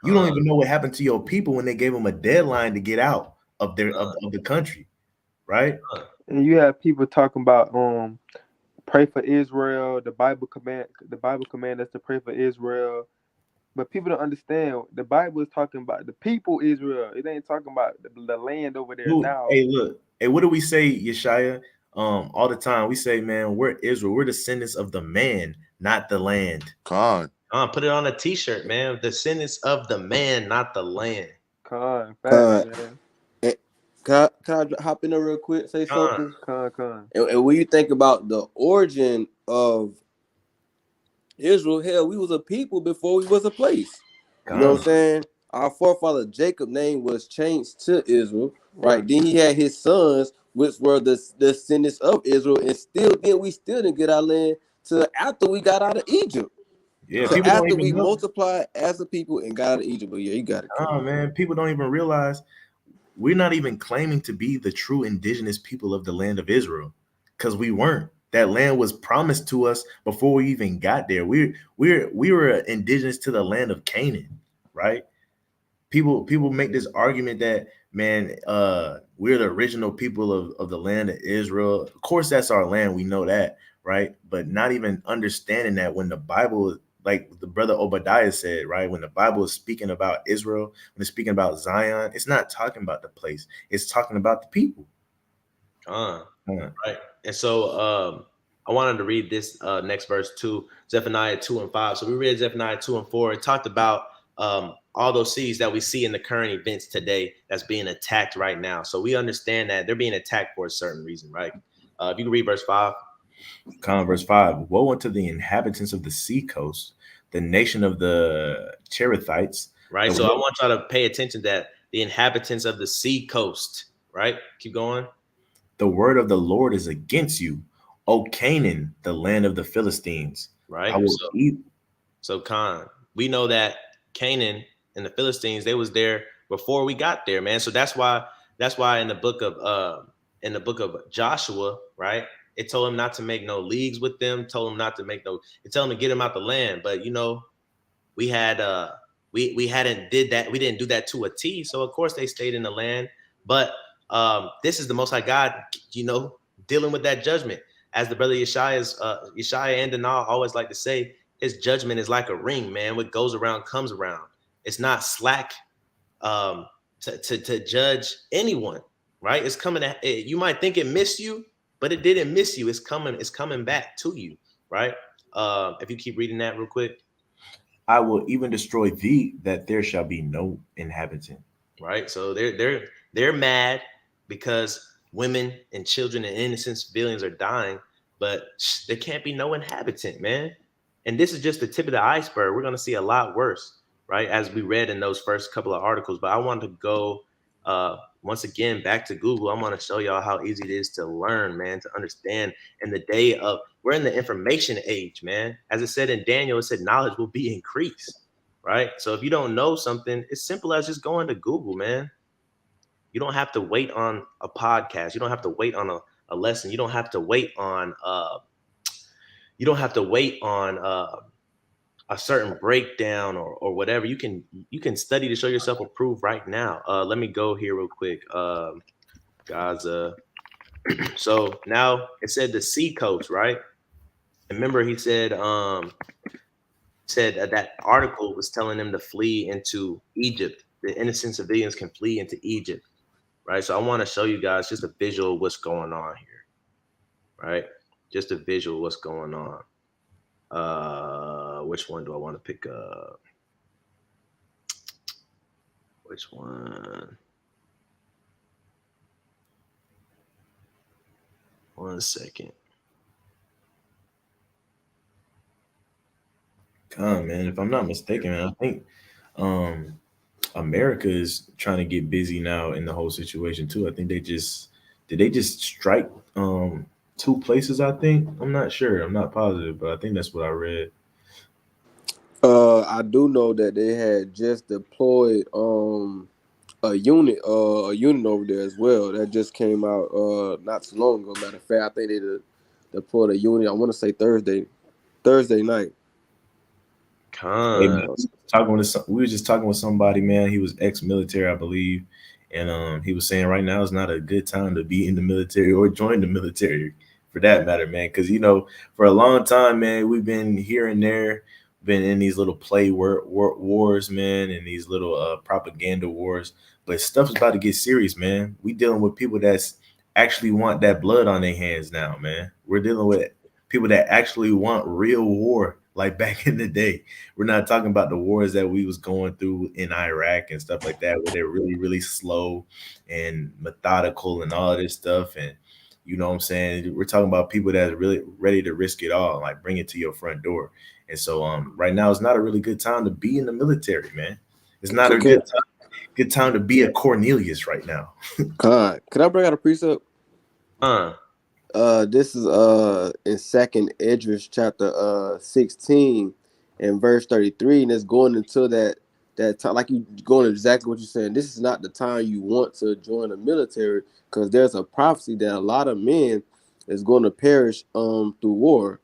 You don't even know what happened to your people when they gave them a deadline to get out of of the country, right? And you have people talking about pray for Israel. The Bible command us to pray for Israel. But people don't understand. The Bible is talking about the people Israel. It ain't talking about the land over there now. Hey, look, hey, what do we say, Yeshaya? All the time we say, man, we're Israel. We're descendants of the man, not the land. Con. Put it on a t-shirt, man. Descendants of the man, not the land. Facts, Con, man. eh, can I hop in there real quick? Say Con. something. Con. And when you think about the origin of Israel, hell, we was a people before we was a place. You know what I'm saying? Our forefather Jacob name was changed to Israel, right? Then he had his sons, which were the descendants of Israel, and we still didn't get our land till after we got out of Egypt. Yeah, So people don't after even we know. multiplied as a people and got out of Egypt. But yeah, you got it, Oh King. man, people don't even realize we're not even claiming to be the true indigenous people of the land of Israel, because we weren't. That land was promised to us before we even got there. We were indigenous to the land of Canaan, right? People make this argument that man, we're the original people of the land of Israel. Of course, that's our land. We know that, right? But not even understanding that when the Bible, like the brother Obadiah said, right, when the Bible is speaking about Israel, when it's speaking about Zion, it's not talking about the place. It's talking about the people. Right. And so I wanted to read this next verse too, Zephaniah 2 and 5. So we read Zephaniah 2 and 4. It talked about all those cities that we see in the current events today that's being attacked right now. So we understand that they're being attacked for a certain reason, right? If you can read verse 5. Verse 5. Woe unto the inhabitants of the sea coast, the nation of the Cherethites. Right. So I want y'all to pay attention that the inhabitants of the sea coast, right? Keep going. The word of the Lord is against you, O Canaan, the land of the Philistines. Right. I will eat. So Khan, we know that Canaan and the Philistines, they was there before we got there, man. So that's why in the book of Joshua, right? It told him not to make no leagues with them, told him not to make no, it told him to get him out the land. But we had we hadn't did that, we didn't do that to a T. So of course they stayed in the land. But this is the most high God, dealing with that judgment. As the brother Yeshaya and Danah always like to say, his judgment is like a ring, man. What goes around comes around. It's not slack to judge anyone, right? It's coming at you. Might think it missed you, but it didn't miss you. It's coming back to you, right? If you keep reading that real quick. I will even destroy thee, that there shall be no inhabitant. Right. So they're mad because women and children and innocent civilians are dying, but there can't be no inhabitant, man. And this is just the tip of the iceberg. We're going to see a lot worse, right? As we read in those first couple of articles. But I want to go once again back to Google. I want to show y'all how easy it is to learn, man, to understand. In the day of, we're in the information age, man. As it said in Daniel, it said knowledge will be increased. Right. So if you don't know something, it's simple as just going to Google, man. You don't have to wait on a podcast. You don't have to wait on a lesson. You don't have to wait on a certain breakdown or whatever. You can study to show yourself approved right now. Let me go here real quick. Gaza. So now it said the sea coast, right? Remember he said that article was telling them to flee into Egypt. The innocent civilians can flee into Egypt, right? So I want to show you guys just a visual of what's going on here, right? Just a visual of what's going on. Which one do I want to pick up? Which one? One second. Man, if I'm not mistaken, man, I think um America is trying to get busy now in the whole situation too. I think they just strike two places, I think. I'm not sure. I'm not positive, but I think that's what I read. I do know that they had just deployed a unit over there as well. That just came out not too long ago. Matter of fact, I think they deployed a unit. I want to say Thursday night. Hey man, Con. we were just talking with somebody, man. He was ex-military, I believe, and he was saying right now is not a good time to be in the military or join the military, for that matter, man. Because for a long time, man, we've been here and there, been in these little wars, man, and these little propaganda wars. But stuff's about to get serious, man. We dealing with people that's actually want that blood on their hands now, man. We're dealing with people that actually want real war, like back in the day. We're not talking about the wars that we was going through in Iraq and stuff like that, where they're really, really slow and methodical and all of this stuff. And you know what I'm saying? We're talking about people that are really ready to risk it all, like bring it to your front door. And so right now it's not a really good time to be in the military, man. It's not a Can, good time to be a Cornelius right now. can I bring out a precept? Con. This is in Second Esdras chapter 16 and verse 33, and it's going into that time, like you going exactly what you're saying. This is not the time you want to join the military, because there's a prophecy that a lot of men is going to perish through war.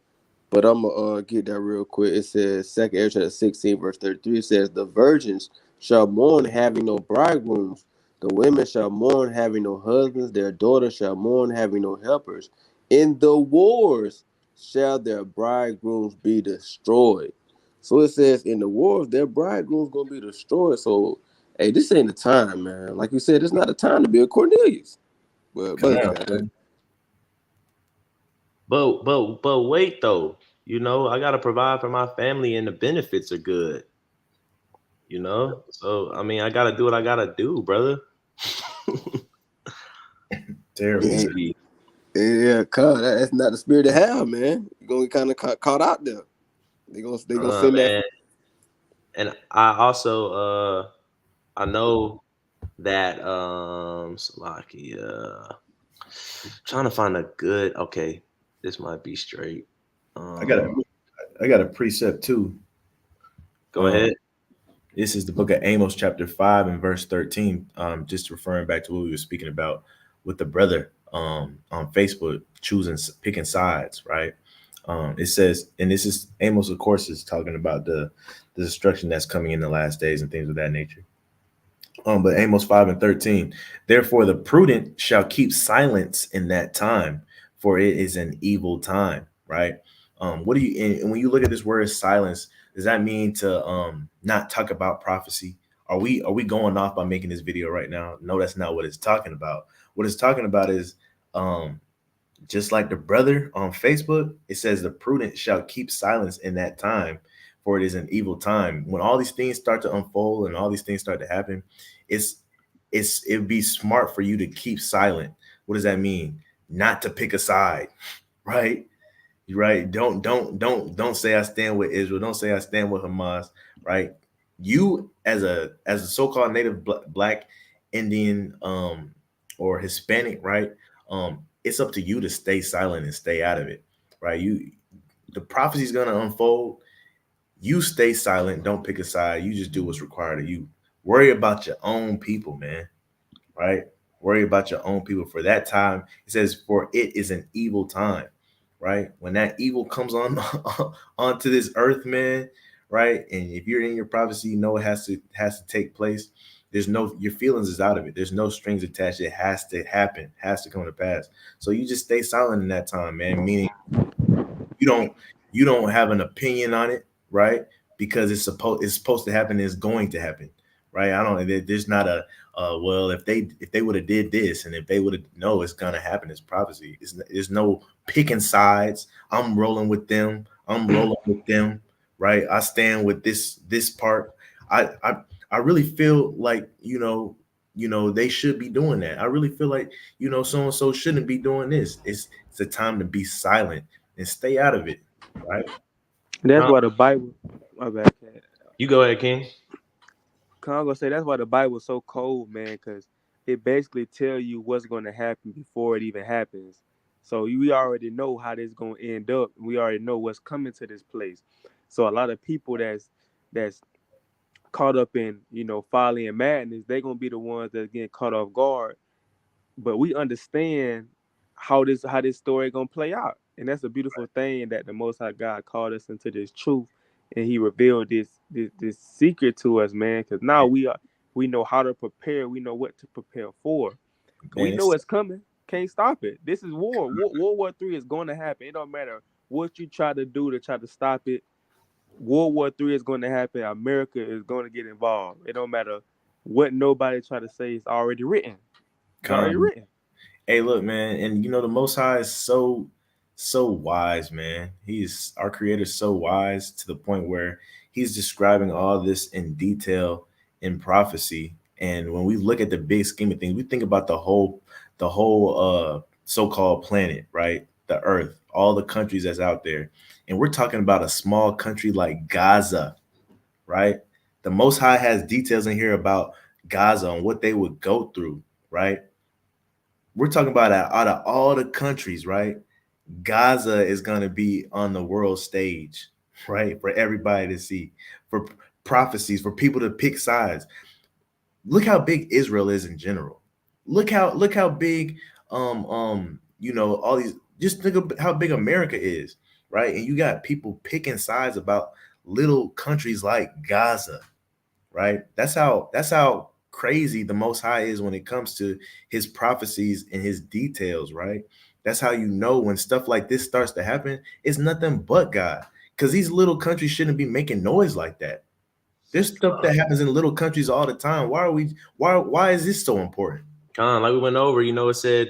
But I'm gonna get that real quick. It says Second Ezra 16 verse 33. It says, "The virgins shall mourn having no bridegrooms. The women shall mourn having no husbands. Their daughters shall mourn having no helpers. In the wars shall their bridegrooms be destroyed." So it says, in the wars, their bridegrooms gonna be destroyed. So, hey, this ain't the time, man. Like you said, it's not the time to be a Cornelius. But you got it. But wait though. I gotta provide for my family and the benefits are good. So I mean I gotta do what I gotta do, brother. Terrible, Yeah, man. See, yeah, cuz that's not the spirit of hell, man. You're gonna get kind of caught out there. They gonna send that. man. And I also I know that Salakia trying to find a good okay, this might be straight. I got Um a I got a precept too. Go Um, ahead. This is the book of Amos, chapter 5 and verse 13. Just referring back to what we were speaking about with the brother on Facebook picking sides, right? It says, and this is Amos, of course, is talking about the destruction that's coming in the last days and things of that nature. But Amos 5 and 13, therefore the prudent shall keep silence in that time, for it is an evil time, right? What do you, and when you look at this word silence, does that mean to not talk about prophecy? Are we going off by making this video right now? No, that's not what it's talking about. What it's talking about is um just like the brother on Facebook, it says the prudent shall keep silence in that time, for it is an evil time. When all these things start to unfold and all these things start to happen, it's it'd be smart for you to keep silent. What does that mean? Not to pick a side, right? Right? Don't say I stand with Israel. Don't say I stand with Hamas, right? You as a so-called native black Indian or Hispanic, right? It's up to you to stay silent and stay out of it, right? The prophecy is gonna unfold. You stay silent, don't pick a side. You just do what's required of you. Worry about your own people, man, right? Worry about your own people. For that time, it says, for it is an evil time, right? When that evil comes on onto this earth, man, right? And if you're in your prophecy, you know it has to take place. There's no your feelings is out of it. There's no strings attached. It has to happen, has to come to pass. So you just stay silent in that time, man. Meaning you don't you don't have an opinion on it, right? Because it's supposed to happen, it's going to happen, right? I don't there's not a well, if they would have did this and if they would have, no, it's gonna happen. It's prophecy. There's no picking sides. I'm rolling with them. I'm rolling with them, right? I stand with this part. I really feel like they should be doing that. I really feel like so and so shouldn't be doing this. It's a time to be silent and stay out of it, right? That's Con, why the Bible. My bad, Cat. you go ahead, King. I'm gonna say that's why the Bible is so cold, man, because it basically tell you what's gonna happen before it even happens. So we already know how this gonna end up. We already know what's coming to this place. So a lot of people that's caught up in folly and madness, they're gonna be the ones that get caught off guard. But we understand how this story gonna play out, and that's a beautiful thing that the Most High God called us into this truth, and He revealed this secret to us, man. Because now we know how to prepare, we know what to prepare for. We Man, know it's it's coming, can't stop it. This is war. World War III is going to happen. It don't matter what you try to do to try to stop it. World War III is going to happen. America is going to get involved. It don't matter what nobody try to say. It's already written. It's already con. written. Hey, look, man, and the Most High is so wise, man. He's our Creator, so wise to the point where He's describing all this in detail in prophecy. And when we look at the big scheme of things, we think about the whole so-called planet, right? The Earth, all the countries that's out there, and we're talking about a small country like Gaza, right? The Most High has details in here about Gaza and what they would go through, right? We're talking about out of all the countries, right? Gaza is going to be on the world stage, right? For everybody to see, for prophecies, for people to pick sides. Look how big Israel is in general. Look how big all these, just think of how big America is, right? And you got people picking sides about little countries like Gaza, right? That's how crazy the Most High is when it comes to His prophecies and His details, right? That's how you know when stuff like this starts to happen, it's nothing but God. Because these little countries shouldn't be making noise like that. There's stuff that happens in little countries all the time. Why is this so important? Like we went over, it said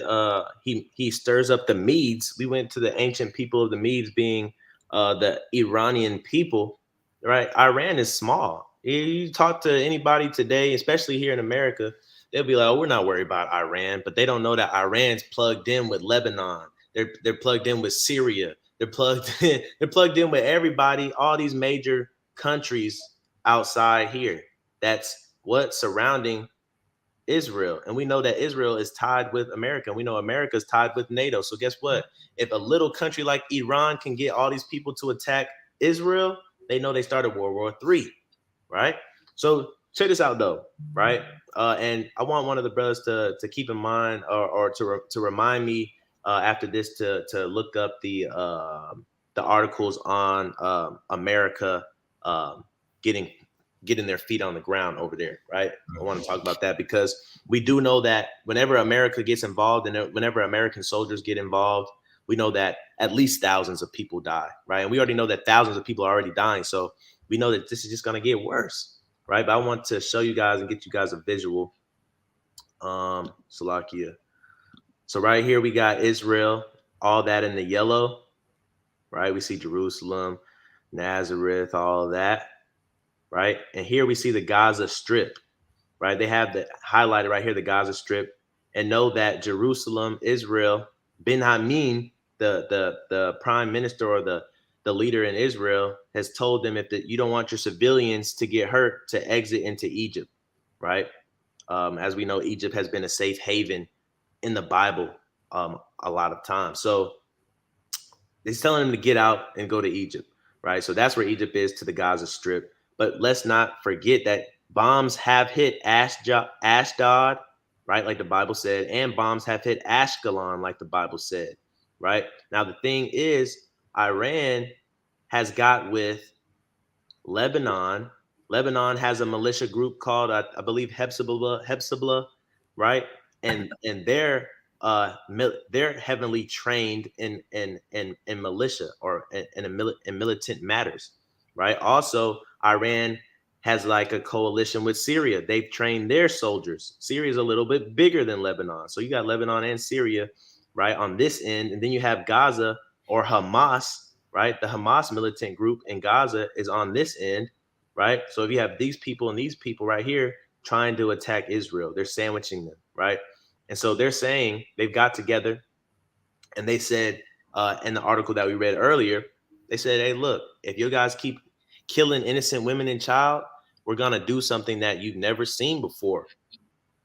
he stirs up the Medes. We went to the ancient people of the Medes being the Iranian people, right? Iran is small. You talk to anybody today, especially here in America, they'll be like, "Oh, we're not worried about Iran," but they don't know that Iran's plugged in with Lebanon. They're plugged in with Syria. They're plugged in with everybody, all these major countries outside here. That's what surrounding Israel. And we know that Israel is tied with America. We know America is tied with NATO. So guess what? If a little country like Iran can get all these people to attack Israel, they know they started World War III, right? So check this out though, right? And I want one of the brothers to keep in mind or to remind me after this to look up the articles on America getting getting their feet on the ground over there, right? I want to talk about that because we do know that whenever America gets involved and whenever American soldiers get involved, we know that at least thousands of people die, right? And we already know that thousands of people are already dying. So we know that this is just going to get worse, right? But I want to show you guys and get you guys a visual. Salakia. So right here we got Israel, all that in the yellow, right? We see Jerusalem, Nazareth, all of that, right? And here we see the Gaza Strip, right? They have the highlighted right here, the Gaza Strip, and know that Jerusalem, Israel, Benjamin, the prime minister or the leader in Israel, has told them if you don't want your civilians to get hurt, to exit into Egypt, right? As we know, Egypt has been a safe haven in the Bible a lot of times. So he's telling them to get out and go to Egypt, right? So that's where Egypt is, to the Gaza Strip. But let's not forget that bombs have hit Ashdod, right? Like the Bible said, and bombs have hit Ashkelon, like the Bible said, right? Now, the thing is, Iran has got with Lebanon. Lebanon has a militia group called, I believe, Hezbollah, right? And they're heavily trained in militia or in militant matters, right? Also, Iran has like a coalition with Syria. They've trained their soldiers. Syria is a little bit bigger than Lebanon, so you got Lebanon and Syria, right, on this end, and then you have Gaza or Hamas, right? The Hamas militant group in Gaza is on this end, right? So if you have these people and these people right here trying to attack Israel, they're sandwiching them, right? And so they're saying they've got together and they said in the article that we read earlier They said, hey, look, if you guys keep killing innocent women and child, we're going to do something that you've never seen before,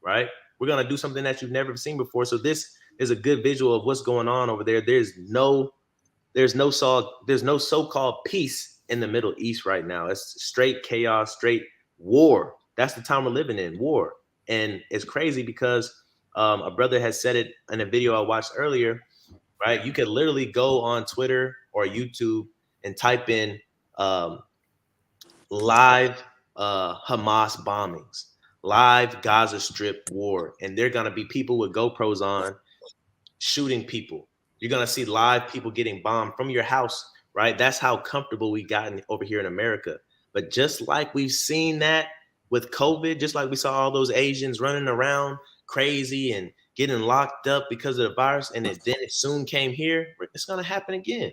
right? We're going to do something that you've never seen before. So this is a good visual of what's going on over there. There's no so-called peace in the Middle East right now. It's straight chaos, straight war. That's the time we're living in, war. And it's crazy because a brother has said it in a video I watched earlier, right? You could literally go on Twitter or YouTube and type in live Hamas bombings, live Gaza Strip war, and they're gonna be people with GoPros on shooting people. You're gonna see live people getting bombed from your house, right? That's how comfortable we gotten over here in America. But just like we've seen that with COVID, just like we saw all those Asians running around crazy and getting locked up because of the virus, and then it soon came here, it's gonna happen again,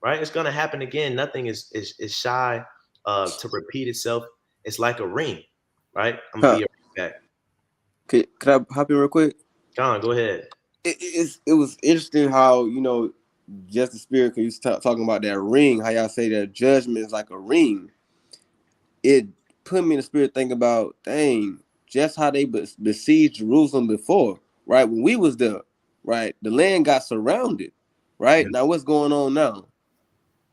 right? It's gonna happen again. Nothing is shy to repeat itself. It's like a ring, right? I'm gonna be right back. Could I hop in real quick? John, go ahead. It was interesting how, just the spirit, because you talking about that ring, how y'all say that judgment is like a ring. It put me in the spirit thinking about, dang, just how they besieged Jerusalem before, right? When we was there, right? The land got surrounded, right? Yes. Now what's going on now?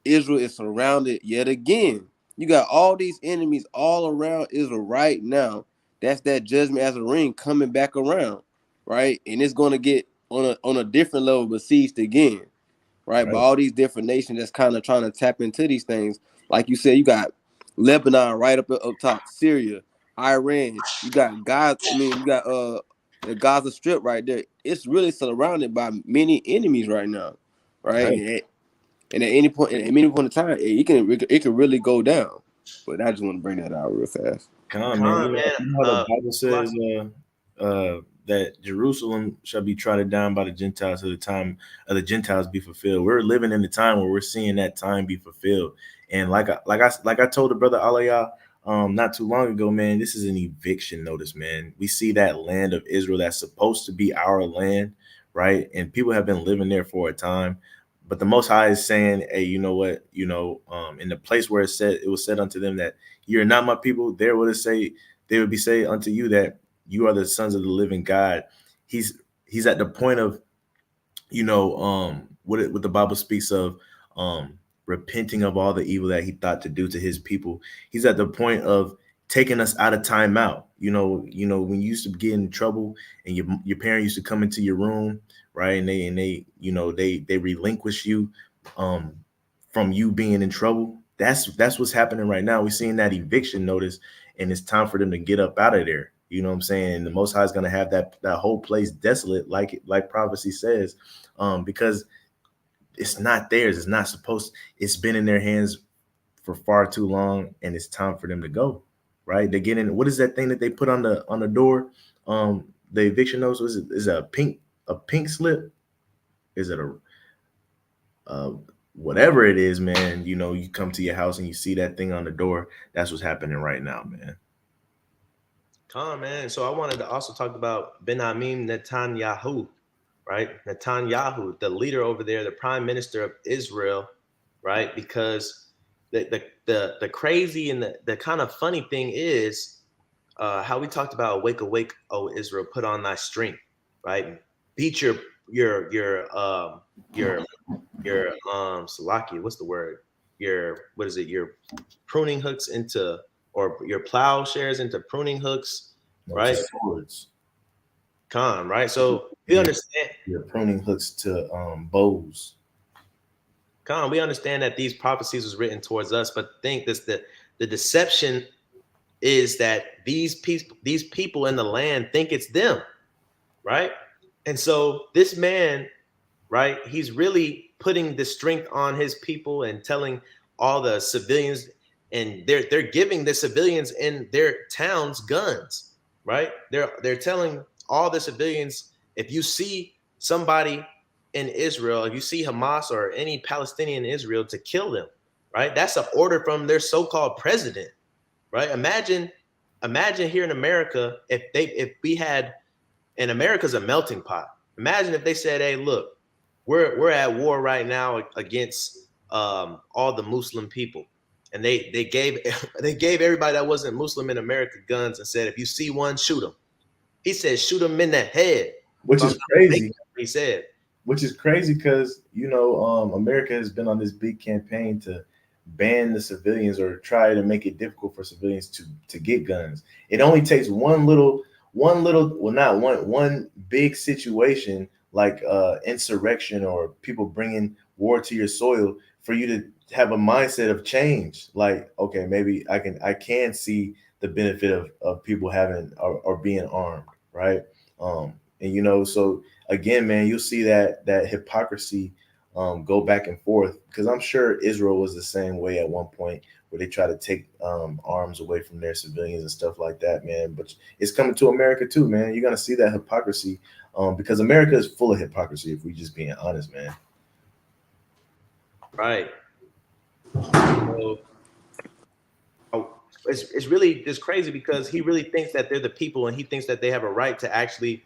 Israel is surrounded yet again. You got all these enemies all around Israel right now. That's that judgment as a ring coming back around, right? And it's going to get on a different level besieged again, right? By all these different nations that's kind of trying to tap into these things. Like you said, you got Lebanon right up top, Syria, Iran. You got Gaza. You got the Gaza Strip right there. It's really surrounded by many enemies right now, right? And at any point in time, it can really go down. But I just want to bring that out real fast. Come man. You know how the Bible says that Jerusalem shall be trodden down by the Gentiles till the time of the Gentiles be fulfilled. We're living in the time where we're seeing that time be fulfilled. And like I told the brother Aliyah not too long ago, man, this is an eviction notice, man. We see that land of Israel that's supposed to be our land, right? And people have been living there for a time. But the Most High is saying, hey, you know what? In the place where it was said unto them that you're not my people, there would it say, they would be say unto you that you are the sons of the living God. He's at the point of, what the Bible speaks of, repenting of all the evil that he thought to do to his people. He's at the point of taking us out of timeout. When you used to get in trouble and your parent used to come into your room, right? And they relinquish you from you being in trouble. That's what's happening right now. We're seeing that eviction notice, and it's time for them to get up out of there. You know what I'm saying? And the Most High is going to have that whole place desolate, like prophecy says, because it's not theirs. It's not supposed. It's been in their hands for far too long, and it's time for them to go. Right? They get in. What is that thing that they put on the door? The eviction notice is it a pink slip? Is it a whatever it is, man? You come to your house and you see that thing on the door. That's what's happening right now, man. Man. So I wanted to also talk about Benjamin Netanyahu, right? Netanyahu, the leader over there, the prime minister of Israel, right? Because the crazy and the kind of funny thing is how we talked about awake, O Israel, put on thy strength, right? Beat your Salaki, what's the word? Your pruning hooks into, or your plowshares into pruning hooks, right? Swords. Right? So we understand your pruning hooks to bows. We understand that these prophecies was written towards us, but think this, the deception is that these people in the land think it's them, right? And so this man, right, he's really putting the strength on his people and telling all the civilians, and they're giving the civilians in their towns guns, right? They're telling all the civilians, if you see somebody in Israel, if you see Hamas or any Palestinian in Israel, to kill them, right? That's an order from their so-called president, right? Imagine here in America, if we had, and America's a melting pot. Imagine if they said, hey, look, we're at war right now against all the Muslim people, and they gave everybody that wasn't Muslim in America guns and said, if you see one, shoot them. He said, shoot them in the head. Which is crazy. He said. Which is crazy because, America has been on this big campaign to ban the civilians or try to make it difficult for civilians to get guns. It only takes one big situation like insurrection or people bringing war to your soil for you to have a mindset of change. Like, okay, maybe I can see the benefit of people having or being armed, right? And so again, man, you'll see that hypocrisy go back and forth, because I'm sure Israel was the same way at one point where they try to take arms away from their civilians and stuff like that, man. But it's coming to America too, man. You're gonna see that hypocrisy because America is full of hypocrisy, if we just being honest, man. Right. So, it's really just crazy because he really thinks that they're the people, and he thinks that they have a right to actually,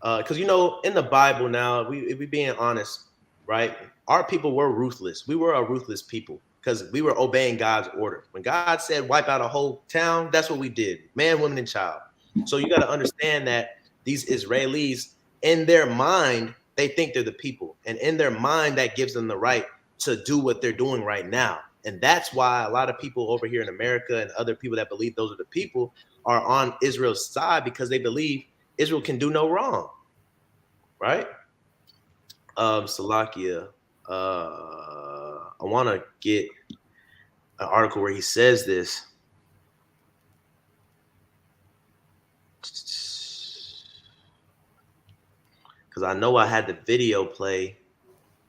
because in the Bible now, if we being honest, right? Our people were ruthless. We were a ruthless people because we were obeying God's order. When God said wipe out a whole town, that's what we did, man, woman, and child. So you got to understand that these Israelis, in their mind, they think they're the people, and in their mind, that gives them the right to do what they're doing right now. And that's why a lot of people over here in America and other people that believe those are the people are on Israel's side, because they believe Israel can do no wrong, right? Salakia, I want to get an article where he says this. Because I know I had the video play,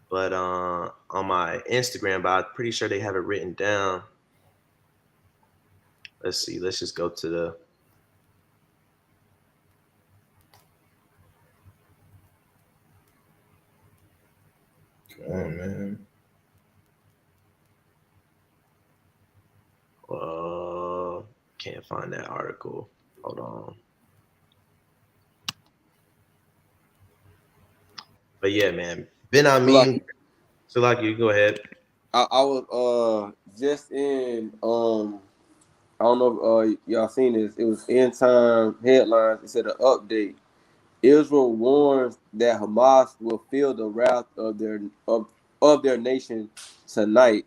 but on my Instagram, but I'm pretty sure they have it written down. Let's see. Let's just go to the. Come on, man. Can't find that article. Hold on. But yeah, man. I mean, so like you go ahead. I was just in I don't know if y'all seen this. It was End Time headlines. It said an update. Israel warns that Hamas will feel the wrath of their nation tonight,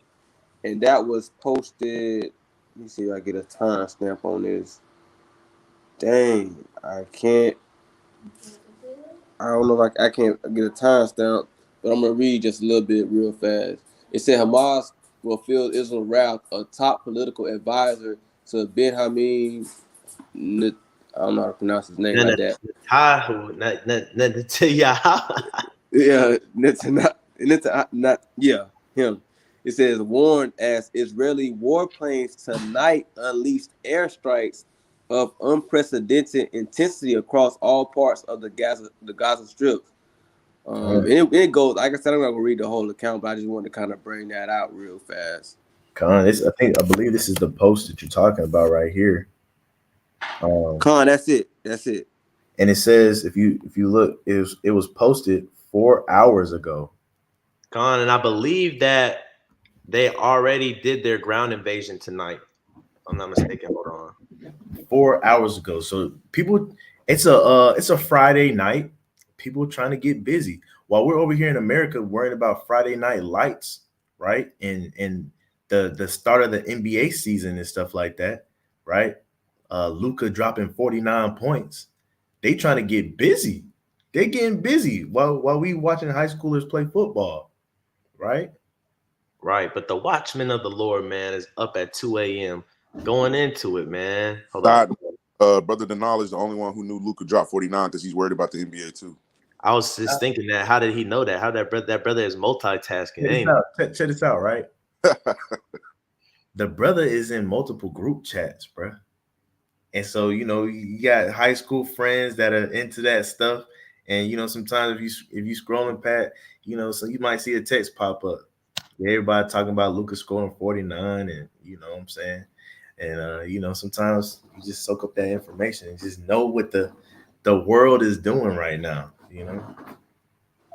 and that was posted. Let me see if I get a timestamp on this. Dang, I can't. I don't know if I can't get a timestamp, but I'm gonna read just a little bit real fast. It said Hamas will feel Israel's wrath. A top political advisor to Benjamin, I don't know how to pronounce his name like that. Him. It says warned as Israeli warplanes tonight unleashed airstrikes of unprecedented intensity across all parts of the Gaza Strip. It goes, like I said, I'm not gonna read the whole account, but I just wanted to kind of bring that out real fast. Con, I believe this is the post that you're talking about right here. Con, that's it. And it says, if you look, it was posted 4 hours ago. Con, and I believe that they already did their ground invasion tonight. If I'm not mistaken. Hold on. 4 hours ago. So people, it's a Friday night. People trying to get busy while we're over here in America worrying about Friday night lights, right? And the start of the NBA season and stuff like that, right? Luka dropping 49 points. They trying to get busy. They getting busy while we watching high schoolers play football, right? Right, but the watchman of the Lord, man, is up at 2 a.m. going into it, man. Hold on. Brother Denal is the only one who knew Luka dropped 49 because he's worried about the NBA too. I was just thinking that. How did he know that? How that brother is multitasking? Check this out, right? The brother is in multiple group chats, bro. And so, you got high school friends that are into that stuff. And, sometimes if you scrolling past, so you might see a text pop up. Everybody talking about Luka scoring 49 and, you know what I'm saying? And, sometimes you just soak up that information and just know what the world is doing right now,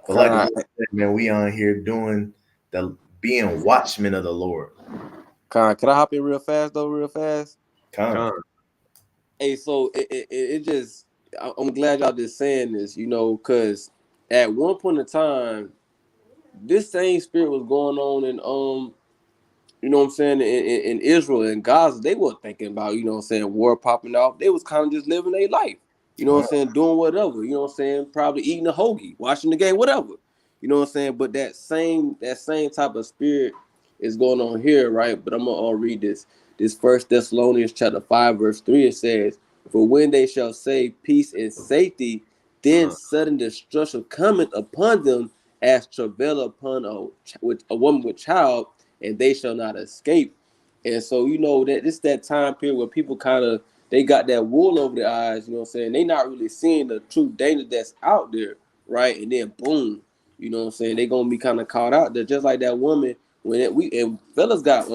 But like I said, man, we on here doing being watchmen of the Lord. Con, can I hop in real fast though? Real fast. Con. Hey, so it just I'm glad y'all just saying this, you know, because at one point in time, this same spirit was going on in you know what I'm saying, in Israel and Gaza. They weren't thinking about, you know what I'm saying, war popping off. They was kind of just living their life. You know what I'm saying, doing whatever, you know what I'm saying, probably eating a hoagie, watching the game, whatever. You know what I'm saying? But that same type of spirit is going on here, right? But I'm gonna read this. This First Thessalonians chapter 5, verse 3, it says, "For when they shall say peace and safety, then sudden destruction cometh upon them as travail upon a woman with child, and they shall not escape." And so, you know, that it's that time period where people kind of they got that wool over their eyes, you know what I'm saying? They not really seeing the true danger that's out there, right? And then boom, you know what I'm saying? They gonna be kind of caught out there, just like that woman when and fellas got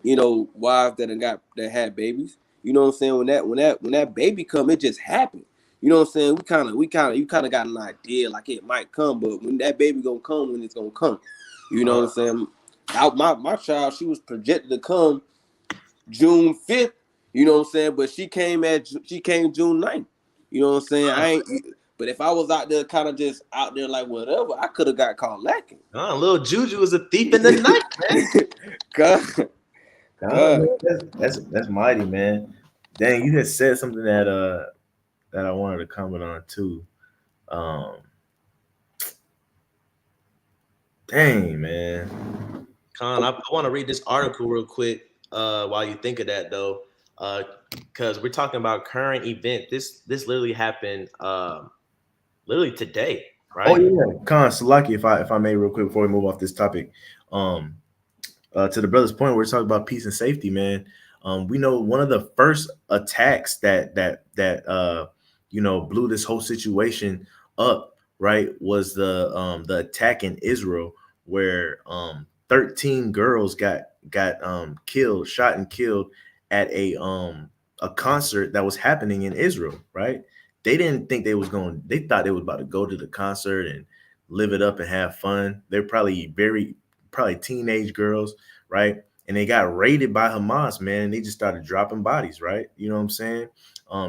you know, wives that had babies. You know what I'm saying? When that baby come, it just happened. You know what I'm saying? You kind of got an idea like it might come, but when that baby gonna come, when it's gonna come. You know what I'm saying? My child, she was projected to come June 5th. You know what I'm saying? But she came June 9th. You know what I'm saying? But if I was out there kind of just out there like whatever, I could have got caught lacking. Little Juju is a thief in the night, man. God. That's mighty, man. Dang, you just said something that I wanted to comment on too. Dang, man. Con, I want to read this article real quick while you think of that though, because we're talking about current event. This literally happened literally today, Oh right? yeah, Khan Salaki, if I may real quick before we move off this topic. To the brother's point, we're talking about peace and safety, man. We know one of the first attacks that you know blew this whole situation up, right, was the attack in Israel where 13 girls got killed, shot and killed at a concert that was happening in Israel, right? They didn't think they thought they was about to go to the concert and live it up and have fun. They're probably teenage girls, right? And they got raided by Hamas, man, and they just started dropping bodies, right? You know what I'm saying?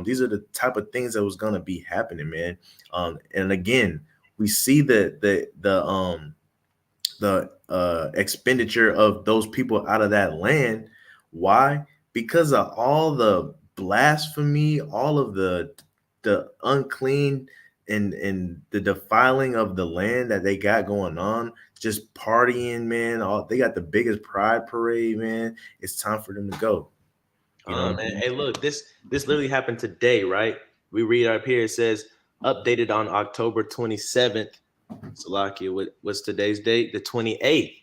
These are the type of things that was gonna be happening, man. And again, we see the expenditure of those people out of that land. Why? Because of all the blasphemy, all of the unclean and the defiling of the land that they got going on, just partying, man. They got the biggest pride parade, man. It's time for them to go. You know, Man. Hey, look, this literally happened today, right? We read up here. It says updated on October 27th. Salakia, what's today's date? The 28th,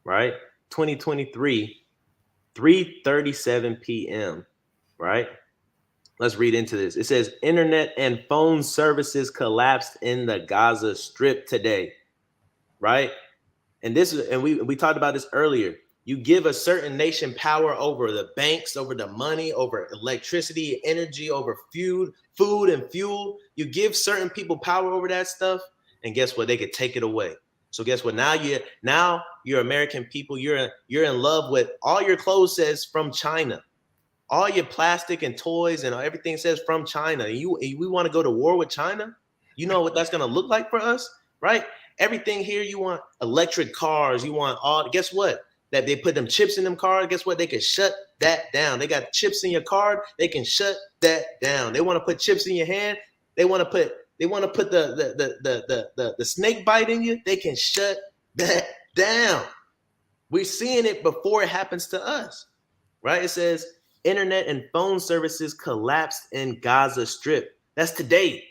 right? 2023, 3:37 p.m. Right? Let's read into this. It says internet and phone services collapsed in the Gaza Strip today, right? And we talked about this earlier. You give a certain nation power over the banks, over the money, over electricity, energy, over food and fuel. You give certain people power over that stuff, and guess what? They could take it away. So guess what? Now you're American people. You're in love with all your clothes says from China. All your plastic and toys and everything says from China. We want to go to war with China? You know what that's going to look like for us, right? Everything here, you want electric cars. You want all, guess what? That they put them chips in them cars. Guess what? They can shut that down. They got chips in your car. They can shut that down. They want to put chips in your hand. They want to put the snake bite in you. They can shut that down. We're seeing it before it happens to us, right? It says internet and phone services collapsed in Gaza Strip. That's today.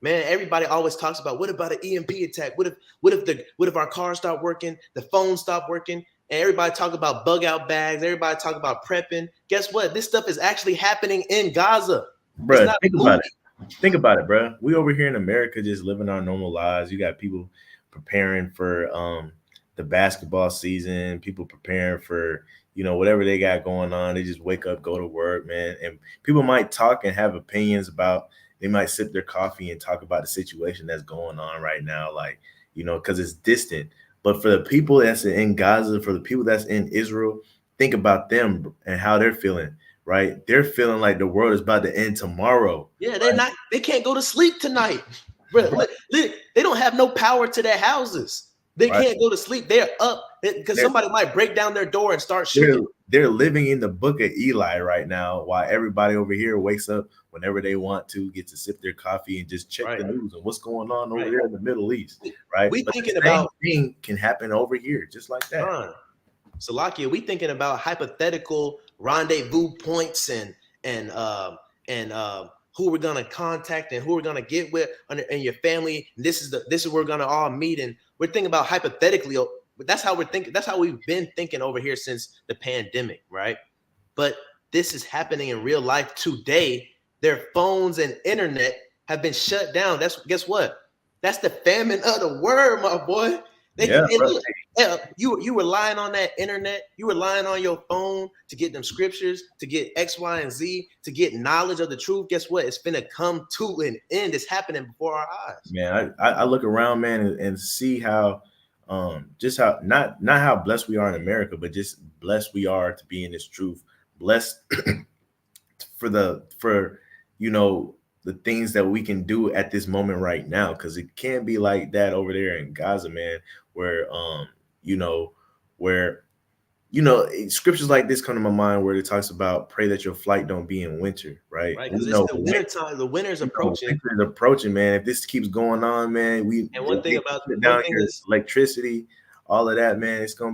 Man, everybody always talks about what about an EMP attack? What if our car stopped working, the phone stopped working, and everybody talk about bug out bags, everybody talk about prepping. Guess what? This stuff is actually happening in Gaza. Bro, think about it, bro. We over here in America just living our normal lives. You got people preparing for the basketball season, people preparing for, you know, whatever they got going on. They just wake up, go to work, man. And people might talk and have opinions about, they might sip their coffee and talk about the situation that's going on right now, like, you know, because it's distant. But for the people that's in Gaza, for the people that's in Israel, think about them and how they're feeling, right? They're feeling like the world is about to end tomorrow. Yeah, they can't go to sleep tonight. Bro, they don't have no power to their houses. They can't go to sleep. They're up because somebody might break down their door and start shooting. They're living in the book of Eli right now, while everybody over here wakes up whenever they want to, get to sip their coffee and just check the news and what's going on over there in the Middle East, right? We but thinking the same about thing can happen over here, just like that. Salakia, we thinking about hypothetical rendezvous points and who we're gonna contact and who we're gonna get with and your family. This is where we're gonna all meet, and we're thinking about hypothetically. But that's how we're thinking. That's how we've been thinking over here since the pandemic, right? But this is happening in real life today. Their phones and internet have been shut down. Guess what? That's the famine of the word, my boy. You relying on that internet, you relying on your phone to get them scriptures, to get X, Y, and Z, to get knowledge of the truth. Guess what? It's finna come to an end. It's happening before our eyes. Man, I look around, man, and see how just how not how blessed we are in America, but just blessed we are to be in this truth. Blessed for the things that we can do at this moment right now, because it can't be like that over there in Gaza, man, where where scriptures like this come to my mind where it talks about pray that your flight don't be in winter, right? Because it's the winter time. The winter's approaching. Winter's approaching, man. If this keeps going on, man, one thing is electricity, all of that, man. It's gonna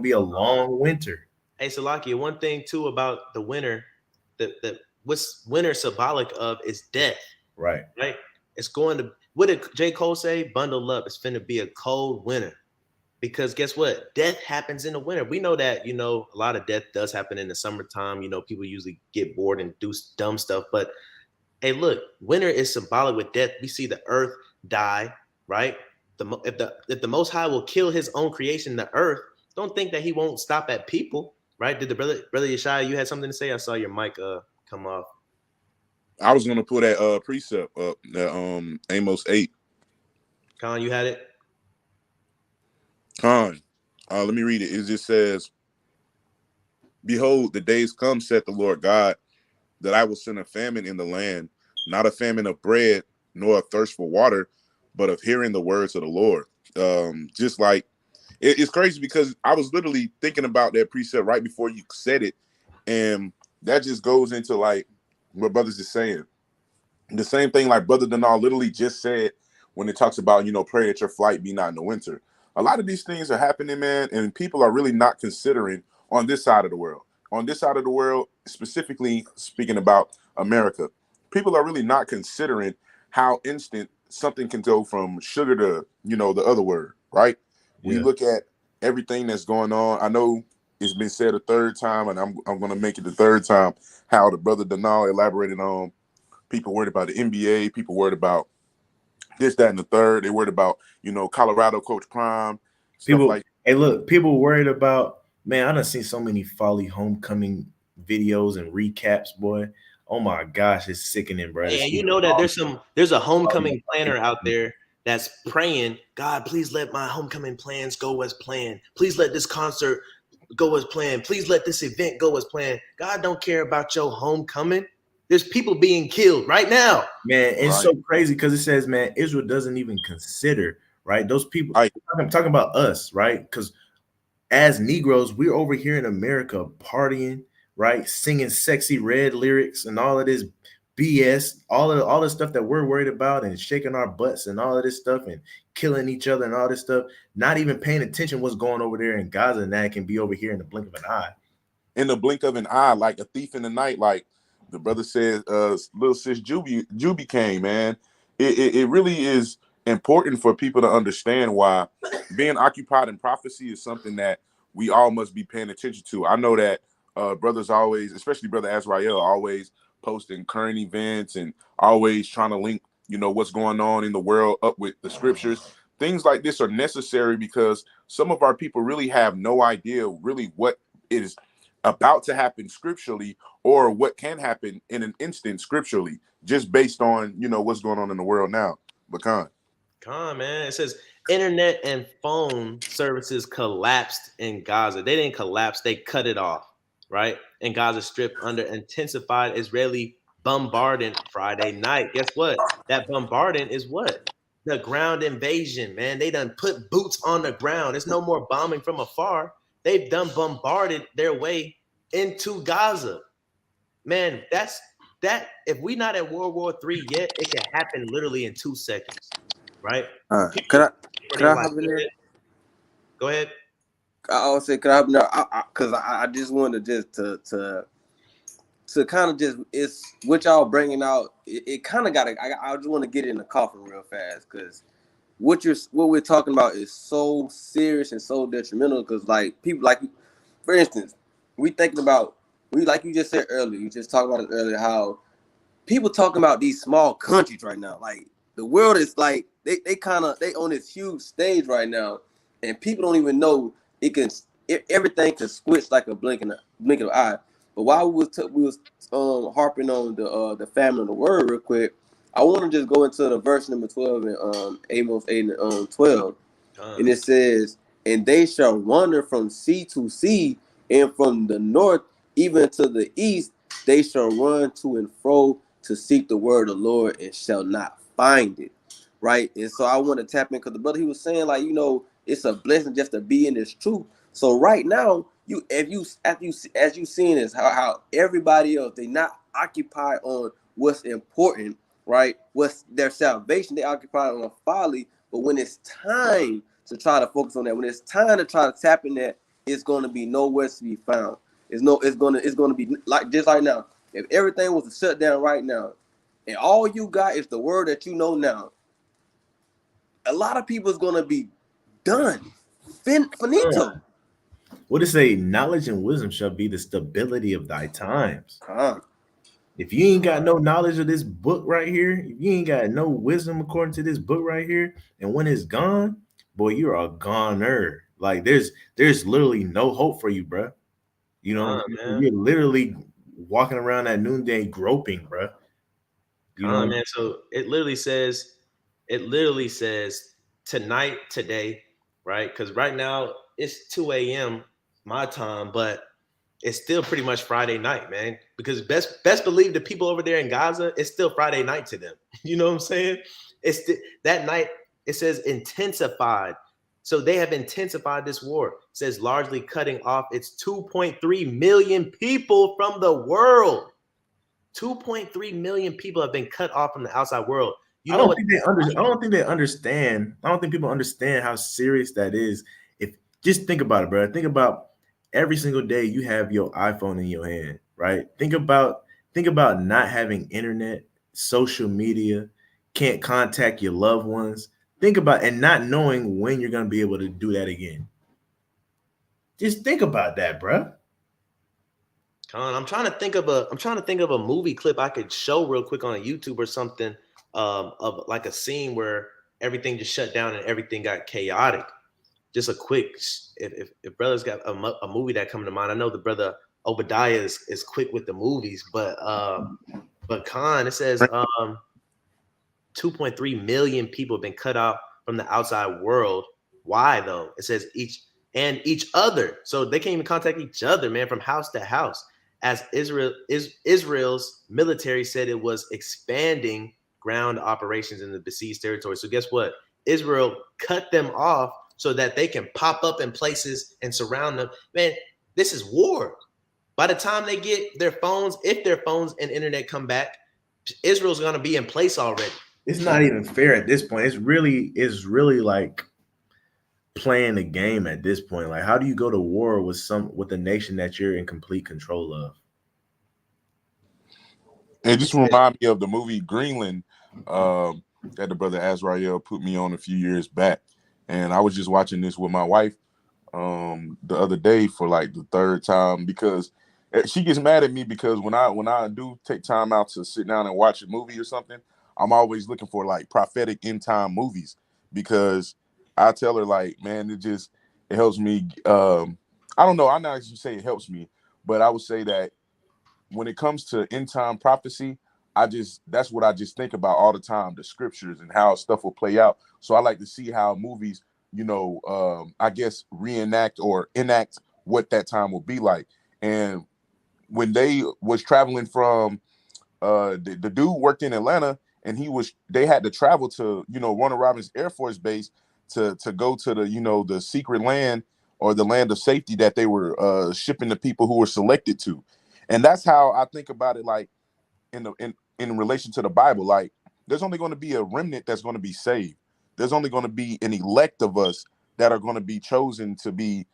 be a long winter. Hey, Salakia, one thing too about the winter, that what's winter symbolic of is death. Right. It's going to, what did J. Cole say? Bundle up. It's finna be a cold winter. Because guess what? Death happens in the winter. We know that, a lot of death does happen in the summertime. People usually get bored and do dumb stuff. But hey, look, winter is symbolic with death. We see the earth die, right? If the Most High will kill his own creation, the earth, don't think that he won't stop at people, right? Did the brother Yeshaya, you had something to say? I saw your mic come off. I was gonna pull that precept up, that Amos 8. Con, you had it? Con, let me read it. It just says, "Behold, the days come, saith the Lord God, that I will send a famine in the land, not a famine of bread, nor a thirst for water, but of hearing the words of the Lord." Just like it's crazy, because I was literally thinking about that precept right before you said it, and that just goes into like what brothers is saying. The same thing like Brother Denal literally just said when it talks about, pray that your flight be not in the winter. A lot of these things are happening, man, and people are really not considering on this side of the world. On this side of the world, specifically speaking about America, people are really not considering how instant something can go from sugar to, the other word, right? Yeah. We look at everything that's going on. I know it's been said a third time, and I'm going to make it the third time, how the brother Denal elaborated on people worried about the NBA, people worried about this, that, and the third. They worried about, Colorado Coach Prime. People worried about, man, I done seen so many Folly homecoming videos and recaps, boy. Oh my gosh, it's sickening, bro. Yeah, you know that there's a homecoming planner out there that's praying, God, please let my homecoming plans go as planned. Please let this concert go as planned. Please let this event go as planned. God don't care about your homecoming. There's people being killed right now. Man, it's so crazy because it says, man, Israel doesn't even consider, right? Those people, I'm talking about us, right? Because as Negroes, we're over here in America partying, right? Singing sexy red lyrics and all of this BS, all the stuff that we're worried about, and shaking our butts and all of this stuff and killing each other and all this stuff, not even paying attention what's going over there in Gaza, and that can be over here in the blink of an eye. In the blink of an eye, like a thief in the night, like the brother said, little sis Juby came, man. It really is important for people to understand why being occupied in prophecy is something that we all must be paying attention to. I know that brothers always, especially Brother Azrael, always posting current events and always trying to link, what's going on in the world up with the scriptures. Things like this are necessary because some of our people really have no idea really what is about to happen scripturally, or what can happen in an instant scripturally, just based on what's going on in the world now. Bakan. Come on, man. It says internet and phone services collapsed in Gaza. They didn't collapse, they cut it off, right? In Gaza Strip under intensified Israeli bombardment Friday night. Guess what? That bombardment is what? The ground invasion, man. They done put boots on the ground. There's no more bombing from afar. They've done bombarded their way into Gaza. Man, that if we not at World War III yet, it can happen literally in 2 seconds, right? Could People I for could their I life. hop in there? Go ahead. I would say could I hop in there? Because I just wanted just to kind of just it's what y'all bringing out. It kind of got to. I just want to get it in the coffin real fast because what we're talking about is so serious and so detrimental. Because like people like, for instance, we thinking about like you just said earlier. You just talked about it earlier how people talking about these small countries right now. Like the world is like they kind of they on this huge stage right now, and people don't even know everything can switch like a blink of an eye. But while we was harping on the famine of the word real quick, I want to just go into the verse number 12 in Amos 8 and 12, and it says, "And they shall wander from sea to sea, and from the north even to the east, they shall run to and fro to seek the word of the Lord and shall not find it." Right. And so I want to tap in because the brother he was saying, like, it's a blessing just to be in this truth. So right now, as you seeing this, how everybody else they not occupied on what's important, right? What's their salvation, they occupy on folly. But when it's time to try to focus on that, when it's time to try to tap in that, it's going to be nowhere to be found. It's gonna be like just like now. If everything was to shut down right now, and all you got is the word that you know now, a lot of people is gonna be done, finito. What it say? Knowledge and wisdom shall be the stability of thy times. Huh. If you ain't got no knowledge of this book right here, if you ain't got no wisdom according to this book right here, and when it's gone, boy, you're a goner. Like there's literally no hope for you, bro. You know what I'm saying? Man. You're literally walking around at noonday groping, bro. You know, Man. So it literally says tonight, today, right? Because right now it's 2 a.m. my time, but it's still pretty much Friday night, man. Because best believe the people over there in Gaza, it's still Friday night to them. You know what I'm saying? That night. It says intensified. So they have intensified this war. It says largely cutting off its 2.3 million people from the world. 2.3 million people have been cut off from the outside world. You know what? I don't think they understand. I don't think people understand how serious that is. If just think about it, bro. Think about every single day you have your iPhone in your hand, right? Think about not having internet, social media, can't contact your loved ones. Think about and not knowing when you're gonna be able to do that again. Just think about that, bro. Con, I'm trying to think of a movie clip I could show real quick on YouTube or something, of like a scene where everything just shut down and everything got chaotic. Just a quick, if brothers got a movie that come to mind. I know the brother Obadiah is quick with the movies, but Con, it says 2.3 million people have been cut off from the outside world. Why though? It says each other. So they can't even contact each other, man, from house to house. As Israel's military said it was expanding ground operations in the besieged territory. So guess what? Israel cut them off so that they can pop up in places and surround them. Man, this is war. By the time they get their phones, if their phones and internet come back, Israel's going to be in place already. It's not even fair at this point. It's really like playing the game at this point. Like, how do you go to war with a nation that you're in complete control of? It just remind me of the movie Greenland that the brother Azrael put me on a few years back, and I was just watching this with my wife the other day for like the third time because she gets mad at me because when I do take time out to sit down and watch a movie or something, I'm always looking for like prophetic end time movies because I tell her like, man, it helps me. I don't know. I'm not actually say it helps me, but I would say that when it comes to end time prophecy, that's what I just think about all the time, the scriptures and how stuff will play out. So I like to see how movies, I guess reenact or enact what that time will be like. And when they was traveling from the dude worked in Atlanta, and they had to travel to Warner Robins Air Force Base to go to the secret land, or the land of safety that they were shipping the people who were selected to. And that's how I think about it, like in relation to the Bible. Like, there's only going to be a remnant that's going to be saved. There's only going to be an elect of us that are going to be chosen to be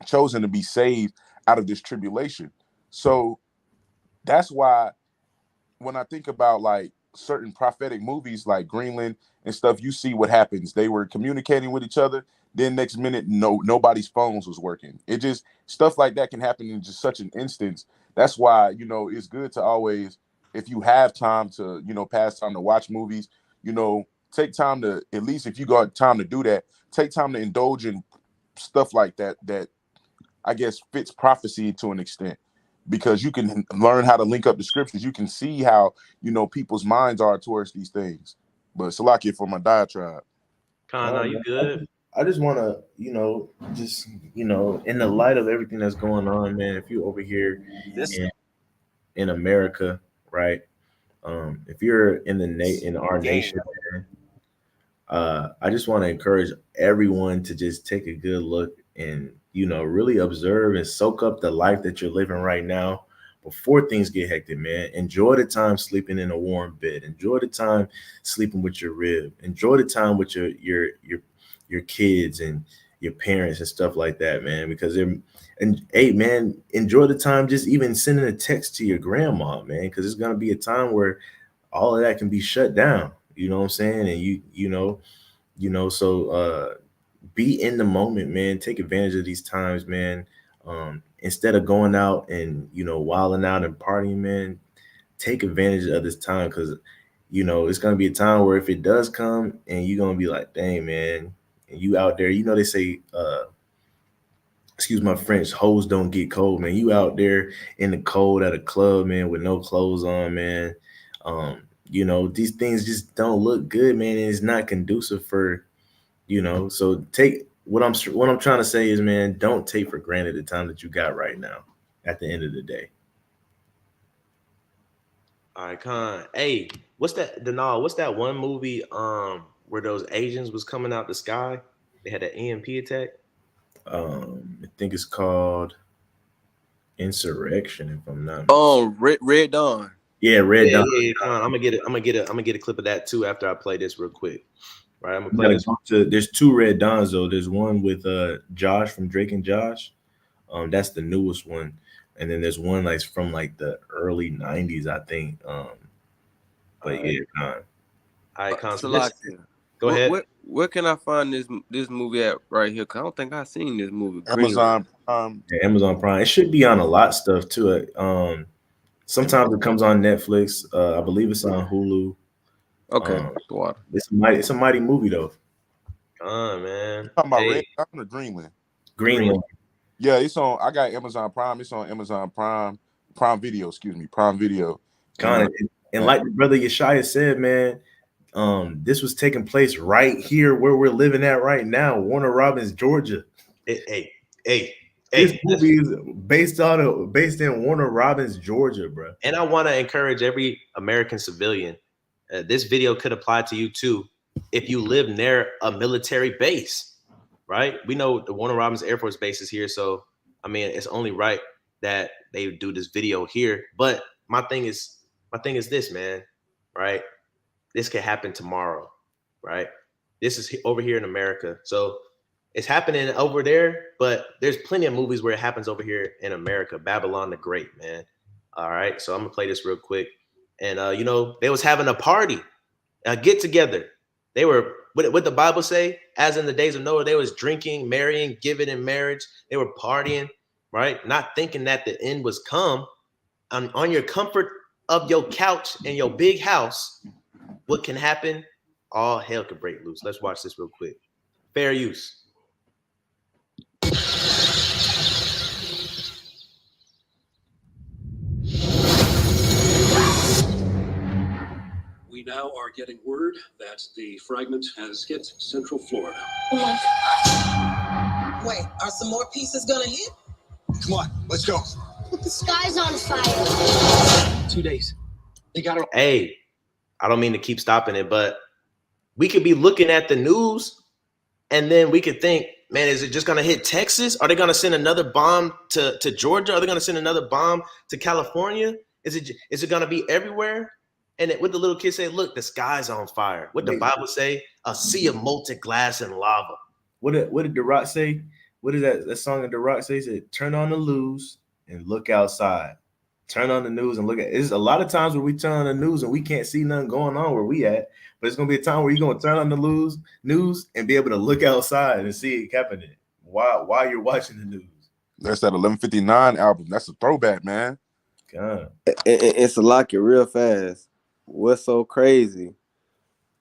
chosen to be saved out of this tribulation. So that's why when I think about like certain prophetic movies like Greenland and stuff, you see what happens. They were communicating with each other. Then next minute, nobody's phones was working. It just, stuff like that can happen in just such an instance. That's why, it's good to always, if you have time to, pass time to watch movies, take time to, at least if you got time to do that, take time to indulge in stuff like that, that I guess fits prophecy to an extent, because you can learn how to link up the scriptures. You can see how, people's minds are towards these things. But Salakia for my diatribe. Khan, are you good? I just want to, in the light of everything that's going on, man, if you're over here in America, right? If you're in our nation, man, I just want to encourage everyone to just take a good look and, really observe and soak up the life that you're living right now before things get hectic, man. Enjoy the time sleeping in a warm bed. Enjoy the time sleeping with your rib. Enjoy the time with your kids and your parents and stuff like that, man. Because hey, man, enjoy the time just even sending a text to your grandma, man, because it's gonna be a time where all of that can be shut down. You know what I'm saying? And so be in the moment, man. Take advantage of these times, man. Instead of going out and wilding out and partying, man, take advantage of this time, because it's gonna be a time where if it does come and you're gonna be like, dang, man, and you out there, they say, excuse my French, hoes don't get cold, man. You out there in the cold at a club, man, with no clothes on, man. These things just don't look good, man, and it's not conducive for, so take what I'm trying to say is, man, don't take for granted the time that you got right now at the end of the day. All right, Khan. Hey, what's that one movie where those Asians was coming out the sky? They had an EMP attack. I think it's called Insurrection, if I'm not mistaken. Red Dawn. Yeah, Red Dawn. Yeah, Khan. I'm gonna get a clip of that too after I play this real quick. Right, I'm gonna play this. There's two Red Dawns though. There's one with Josh from Drake and Josh. That's the newest one, and then there's one like from like the early '90s, I think. But yeah, Khan. All right, Khan. Go ahead. Where can I find this movie at right here? Cause I don't think I've seen this movie. Amazon Prime. Yeah, Amazon Prime. It should be on a lot of stuff too. Sometimes it comes on Netflix. I believe it's on Hulu. Okay. It's a mighty movie though. Man. Talking about Red Dawn or Greenland? Greenland. Yeah, it's on. I got Amazon Prime. It's on Amazon Prime Video. Excuse me, Prime Video. And like the brother Yeshaya said, man, this was taking place right here where we're living at right now, Warner Robins, Georgia. Hey. This movie is based in Warner Robins, Georgia, bro. And I want to encourage every American civilian. This video could apply to you too if you live near a military base, right? We know the Warner Robins Air Force Base is here, so I mean it's only right that they do this video here. But my thing is this, man, right? This could happen tomorrow, right? This is over here in America, so it's happening over there, but there's plenty of movies where it happens over here in America. Babylon the Great, man. All right, so I'm gonna play this real quick. And they was having a party, a get together. They were what the Bible say, as in the days of Noah, they was drinking, marrying, giving in marriage. They were partying, right? Not thinking that the end was come. On your comfort of your couch and your big house, what can happen? All hell could break loose. Let's watch this real quick. Fair use. we now are getting word that the fragment has hit Central Florida. Wait, are some more pieces gonna hit? Come on, let's go. But the sky's on fire. 2 days. They got it. Hey, I don't mean to keep stopping it, but we could be looking at the news and then we could think, man, is it just going to hit Texas? Are they going to send another bomb to Georgia? Are they going to send another bomb to California? Is it going to be everywhere? And what the little kids say, look, the sky's on fire. What the Bible say? A sea of molten glass and lava. What did The Rock say? What is that song that The Rock says? He said, turn on the news and look outside. Turn on the news and look at it. There's a lot of times where we turn on the news and we can't see nothing going on where we at. But it's gonna be a time where you're gonna turn on the news and be able to look outside and see it happening while you're watching the news. That's that 1159 album. That's a throwback, man. God. It's to lock it real fast. What's so crazy?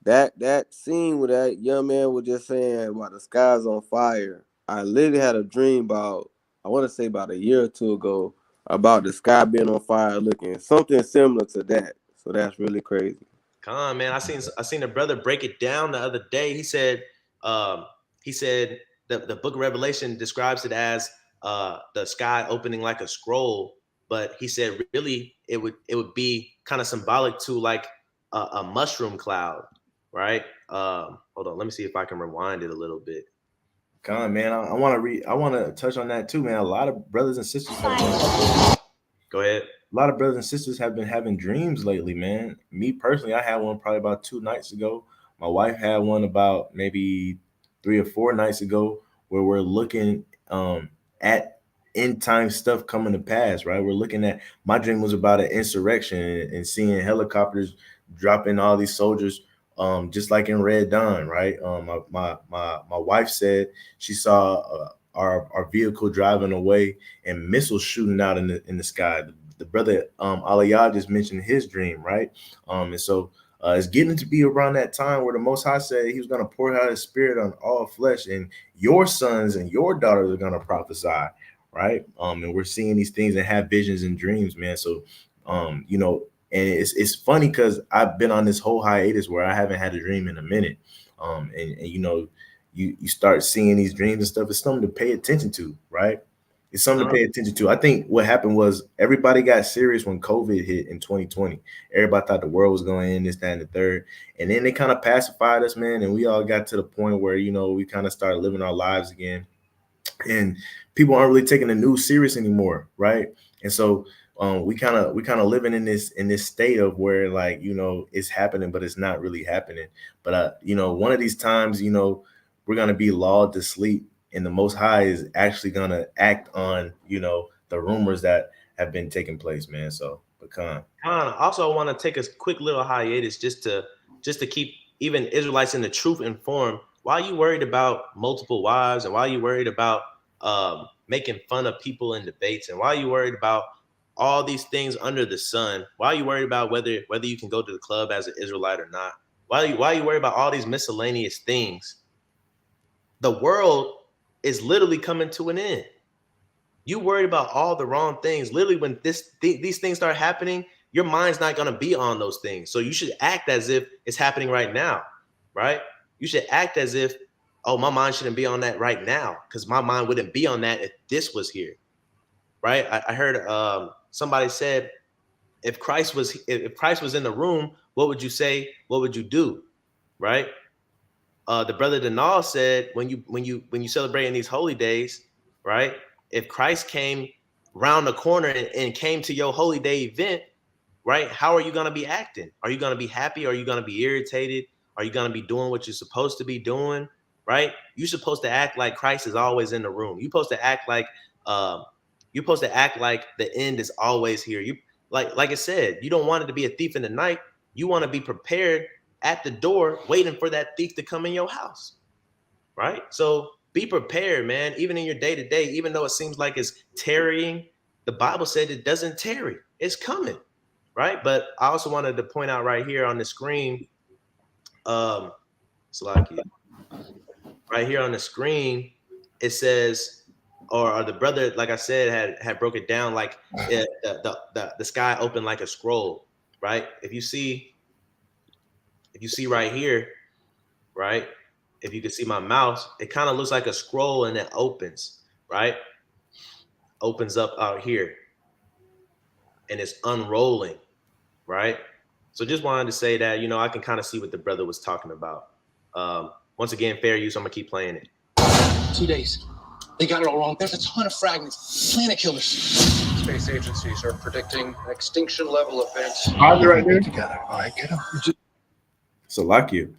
That scene where that young man was just saying about the sky's on fire. I literally had a dream about, I want to say about a year or two ago, about the sky being on fire, looking something similar to that. So that's really crazy. Come on, man. I seen a brother break it down the other day. He said the book of Revelation describes it as the sky opening like a scroll, but he said really it would be kind of symbolic to like a mushroom cloud, right? Hold on, let me see if I can rewind it a little bit. Come on, man. I want to touch on that too, man. A lot of brothers and sisters Go ahead. A lot of brothers and sisters have been having dreams lately, man. Me personally, I had one probably about 2 nights ago. My wife had one about maybe 3 or 4 nights ago, where we're looking at end time stuff coming to pass, right? We're looking at, my dream was about an insurrection and seeing helicopters dropping all these soldiers, just like in Red Dawn, right? My wife said she saw our vehicle driving away and missiles shooting out in the sky. The brother Aliyah just mentioned his dream, right? And so it's getting to be around that time where the Most High said he was going to pour out his spirit on all flesh, and your sons and your daughters are going to prophesy, right? And we're seeing these things and have visions and dreams, man. So, you know, and it's funny because I've been on this whole hiatus where I haven't had a dream in a minute. And you know, you start seeing these dreams and stuff. It's something to pay attention to, right? It's something to pay attention to. I think what happened was everybody got serious when COVID hit in 2020. Everybody thought the world was going in, this, that, and the third. And then they kind of pacified us, man. And we all got to the point where, you know, we kind of started living our lives again. And people aren't really taking the news serious anymore, right? And so we kind of living in this state of where, like, you know, it's happening, but it's not really happening. But you know, one of these times, you know, we're gonna be lulled to sleep, and the Most High is actually gonna act on, you know, the rumors that have been taking place, man. So, but also, I want to take a quick little hiatus just to keep even Israelites in the truth informed. Why are you worried about multiple wives, and why are you worried about making fun of people in debates, and why are you worried about all these things under the sun? Why are you worried about whether you can go to the club as an Israelite or not? Why are you worried about all these miscellaneous things? The world is literally coming to an end. You worried about all the wrong things. Literally, when these things start happening, your mind's not going to be on those things. So you should act as if it's happening right now, right? You should act as if, oh, my mind shouldn't be on that right now, because my mind wouldn't be on that if this was here, right? I heard somebody said, if Christ was in the room, what would you say? What would you do, right? The brother Denal said, when you celebrating these holy days, right? If Christ came round the corner and came to your holy day event, right? How are you going to be acting? Are you going to be happy? Are you going to be irritated? Are you going to be doing what you're supposed to be doing, right? You're supposed to act like Christ is always in the room. You're supposed to act like the end is always here. You like I said, you don't want it to be a thief in the night. You want to be prepared at the door, waiting for that thief to come in your house, right? So be prepared, man. Even in your day to day, even though it seems like it's tarrying, the Bible said it doesn't tarry. It's coming, right? But I also wanted to point out right here on the screen, Salaki, right here on the screen, it says, or the brother, like I said, had broke it down like the sky opened like a scroll, right? If you see if you see right here, right? If you can see my mouse, it kind of looks like a scroll and it opens, right? Opens up out here and it's unrolling, right? So just wanted to say that, you know, I can kind of see what the brother was talking about. Once again, fair use, I'm gonna keep playing it. 2 days. They got it all wrong. There's a ton of fragments. Planet killers. Space agencies are predicting extinction level events. Right there. Together. All right, get them. So like you.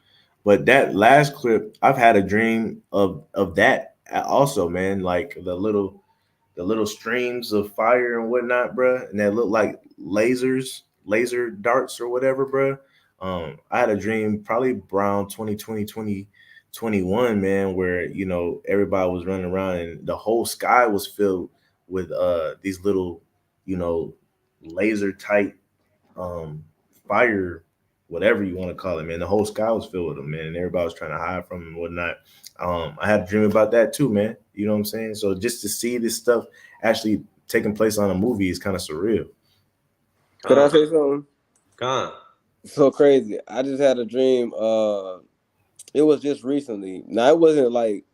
But that last clip, I've had a dream of that also, man. Like the little streams of fire and whatnot, bruh, and that look like laser darts or whatever, bruh. I had a dream probably around 2020, 2021, man, where, you know, everybody was running around and the whole sky was filled with these little, you know, laser tight fire, whatever you want to call it, man. The whole sky was filled with them, man, and everybody was trying to hide from them and whatnot. I had a dream about that too, man. You know what I'm saying? So just to see this stuff actually taking place on a movie is kind of surreal. Could I say something? Gone. So crazy. I just had a dream. It was just recently. Now it wasn't like,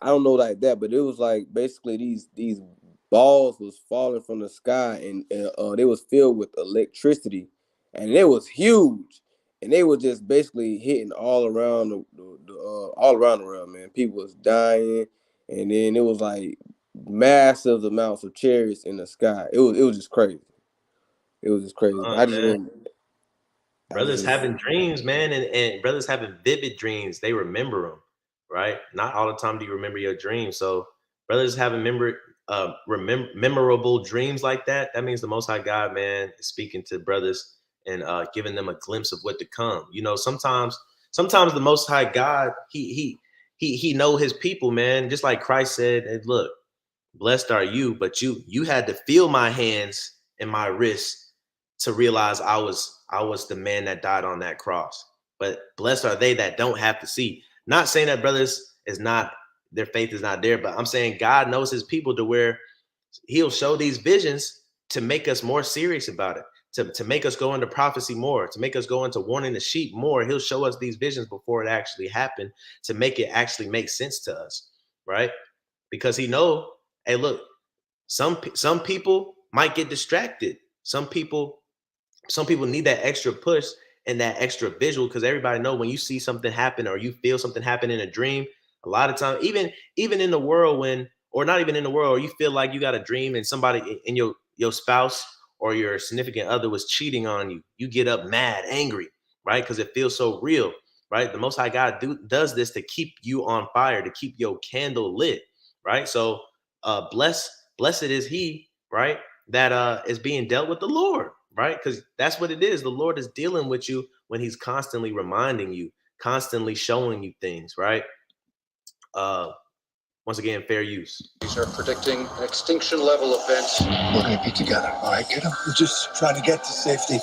I don't know like that, but it was like basically these balls was falling from the sky and they was filled with electricity, and it was huge, and they were just basically hitting all around all around the world, man. People was dying, and then it was like massive amounts of chariots in the sky. It was just crazy. It was just crazy. I just remember. Brothers having dreams, man, and brothers having vivid dreams. They remember them, right? Not all the time do you remember your dreams. So brothers having memorable dreams like that, that means the Most High God, man, is speaking to brothers and giving them a glimpse of what to come. You know, sometimes the Most High God, he know his people, man. Just like Christ said, hey, look, blessed are you, but you had to feel my hands and my wrists to realize I was the man that died on that cross. But blessed are they that don't have to see. Not saying that brothers is not, their faith is not there, but I'm saying God knows his people to where he'll show these visions to make us more serious about it, to make us go into prophecy more, to make us go into warning the sheep more. He'll show us these visions before it actually happened to make it actually make sense to us, right? Because he know, hey, look, some people might get distracted. Some people need that extra push and that extra visual, because everybody know when you see something happen or you feel something happen in a dream, a lot of times, even in the world, or not even in the world, or you feel like you got a dream and somebody in your spouse or your significant other was cheating on you, you get up mad, angry, right? Because it feels so real, right? The Most High God does this to keep you on fire, to keep your candle lit, right? So blessed is he, right, that is being dealt with the Lord, right? Because that's what it is. The Lord is dealing with you when he's constantly reminding you, constantly showing you things, right? Once again, fair use. These are predicting extinction level events. We're going to be together. All right, get them. We're just trying to get to safety.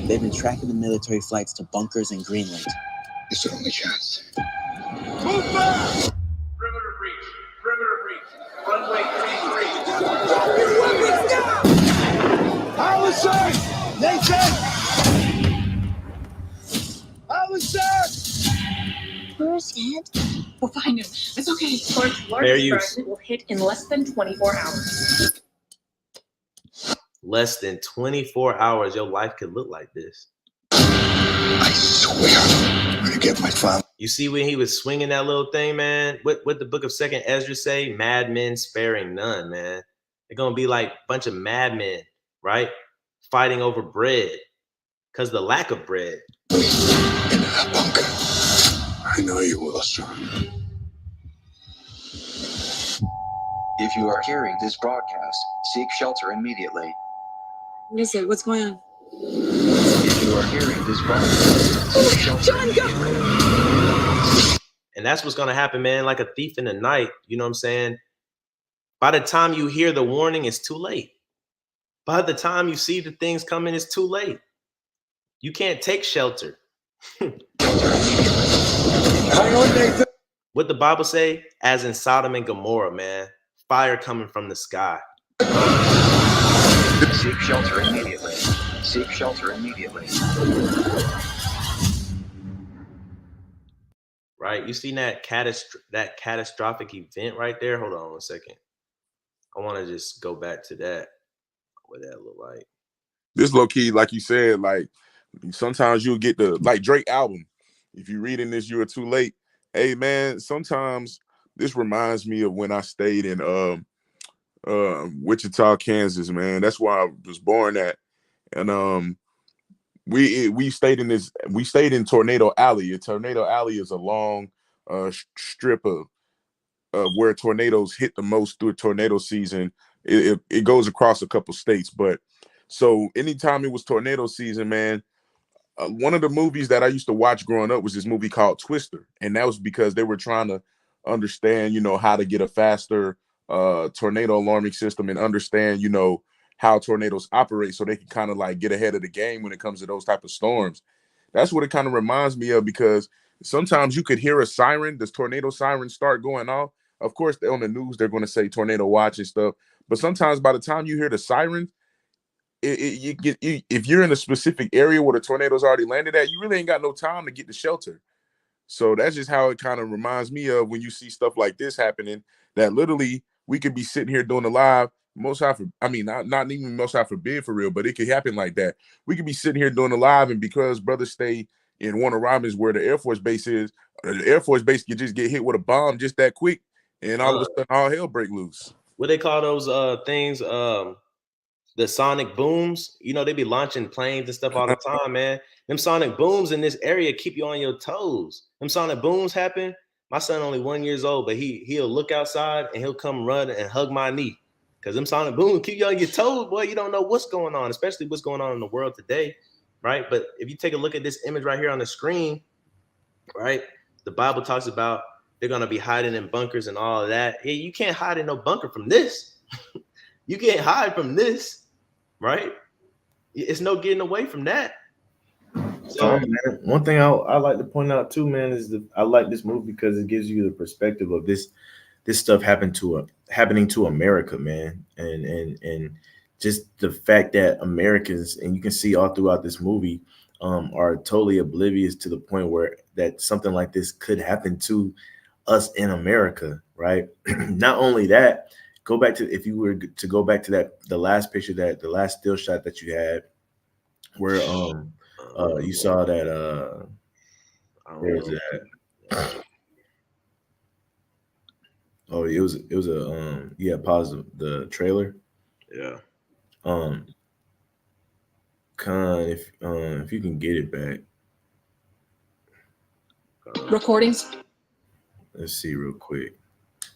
They've been tracking the military flights to bunkers in Greenland. It's our only chance. Move back! Perimeter breach. Runway 33. Allison! Nathan! Allison! Where's Ed? We'll find him. It's okay. Fair Largest use. fragment will hit in less than 24 hours. Less than 24 hours, your life could look like this. I swear, I'm gonna get my father. You see when he was swinging that little thing, man? What the book of 2nd Ezra say? Madmen sparing none, man. They're gonna be like a bunch of madmen, right? Fighting over bread because the lack of bread. Into that bunker. I know you will, son. If you are hearing this broadcast, seek shelter immediately. What is it? What's going on? If you are hearing this broadcast, seek shelter immediately. And that's what's going to happen, man. Like a thief in the night. You know what I'm saying? By the time you hear the warning, it's too late. By the time you see the things coming, it's too late. You can't take shelter. What the Bible say? As in Sodom and Gomorrah, man. Fire coming from the sky. Seek shelter immediately. Seek shelter immediately. right? You seen that catastrophic event right there? Hold on 1 second. I want to just go back to that. What that look like? This low key, like you said, like sometimes you'll get the like Drake album. If you're reading this, you are too late. Hey man, sometimes this reminds me of when I stayed in Wichita, Kansas, man. That's where I was born at. And we stayed in Tornado Alley. Tornado Alley is a long strip of where tornadoes hit the most through tornado season. It goes across a couple states, but so anytime it was tornado season, man, one of the movies that I used to watch growing up was this movie called Twister, and that was because they were trying to understand, how to get a faster tornado alarming system and understand, how tornadoes operate, so they can kind of like get ahead of the game when it comes to those type of storms. That's what it kind of reminds me of, because sometimes you could hear a siren, this tornado siren start going off. Of course, on the news they're going to say tornado watch and stuff, but sometimes by the time you hear the siren, if you're in a specific area where the tornado's already landed at, you really ain't got no time to get to shelter. So that's just how it kind of reminds me of when you see stuff like this happening, that literally we could be sitting here doing a live, most high for, I mean, not even most high forbid for real, but it could happen like that. We could be sitting here doing a live, and because brothers stay in Warner Robins where the Air Force base is, the Air Force base could just get hit with a bomb just that quick, and all of a sudden all hell break loose. What they call those things? The sonic booms. They be launching planes and stuff all the time, man. Them sonic booms in this area keep you on your toes. Them sonic booms happen. My son only 1 year old, but he'll look outside and he'll come run and hug my knee. Cause them sonic booms keep you on your toes, boy. You don't know what's going on, especially what's going on in the world today, right? But if you take a look at this image right here on the screen, right? The Bible talks about they're gonna be hiding in bunkers and all of that. Hey, you can't hide in no bunker from this. You can't hide from this, right? It's no getting away from that. So, man, one thing I like to point out too, man, is I like this movie because it gives you the perspective of this stuff happening to America, man, and just the fact that Americans, and you can see all throughout this movie, are totally oblivious to the point where that something like this could happen to us in America, right? Not only that, if you were to go back to the last picture, the last still shot that you had, where you saw that where is it at? Oh, it was a pause the trailer. Yeah. If you can get it back. Recordings. Let's see real quick,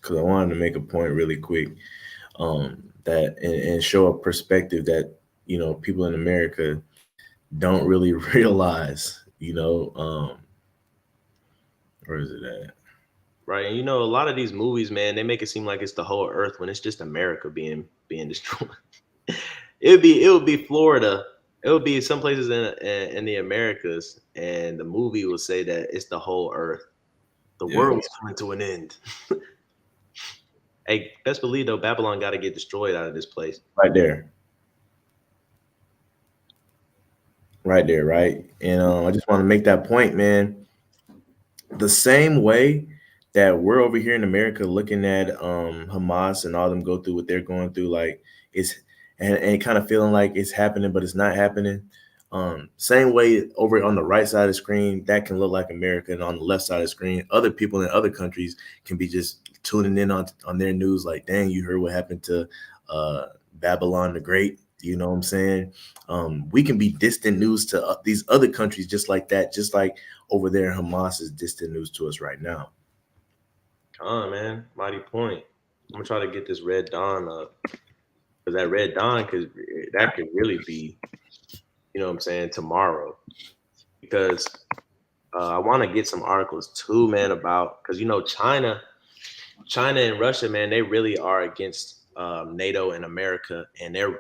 because I wanted to make a point really quick, that and show a perspective that people in America don't really realize. Where is it at? Right, and a lot of these movies, man, they make it seem like it's the whole earth when it's just America being destroyed. it would be Florida. It would be some places in the Americas, and the movie will say that it's the whole earth. The world's coming to an end. Hey, best believe though, Babylon got to get destroyed out of this place. Right there. Right there, right? And I just want to make that point, man. The same way that we're over here in America looking at Hamas and all them go through what they're going through, like it's and kind of feeling like it's happening, but it's not happening. Same way over on the right side of the screen, that can look like America, and on the left side of the screen, other people in other countries can be just tuning in on their news, like, dang, you heard what happened to Babylon the Great. You know what I'm saying? We can be distant news to these other countries just like that, just like over there, Hamas is distant news to us right now. Come on, man. Mighty point. I'm going to try to get this Red Dawn up. Because that Red Dawn, that could really be, what I'm saying, tomorrow. Because I want to get some articles too, man, about, because, China and Russia, man, they really are against NATO and America, and they're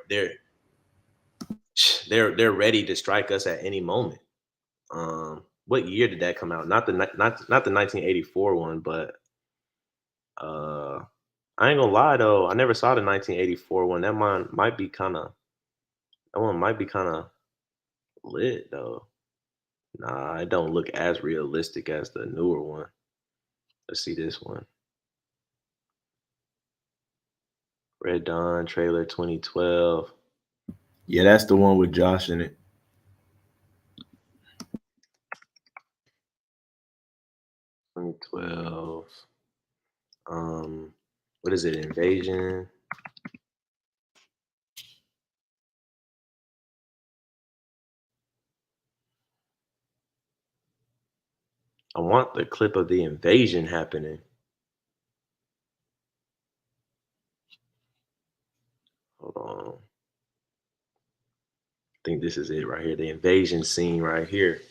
ready to strike us at any moment. What year did that come out? Not the 1984 one, but I ain't gonna lie though, I never saw the 1984 one. That one might be kind of lit though. Nah, it don't look as realistic as the newer one. Let's see this one. Red Dawn trailer 2012. Yeah, that's the one with Josh in it. What is it? Invasion. I want the clip of the invasion happening. Hold on. I think this is it right here. The invasion scene right here.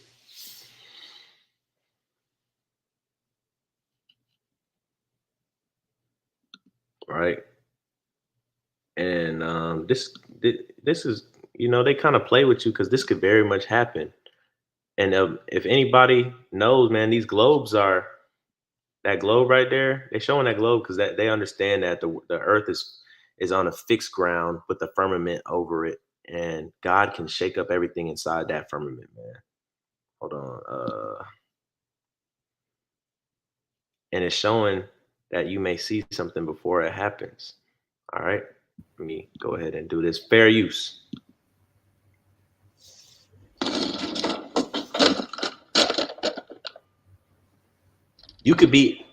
Right. And this is, you know, they kind of play with you because this could very much happen. And if anybody knows, man, these globes are, that globe right there, they're showing that globe because that they understand that the earth is on a fixed ground with the firmament over it, and God can shake up everything inside that firmament, man. Hold on. And it's showing that you may see something before it happens. All right. Let me go ahead and do this. Fair use. You could be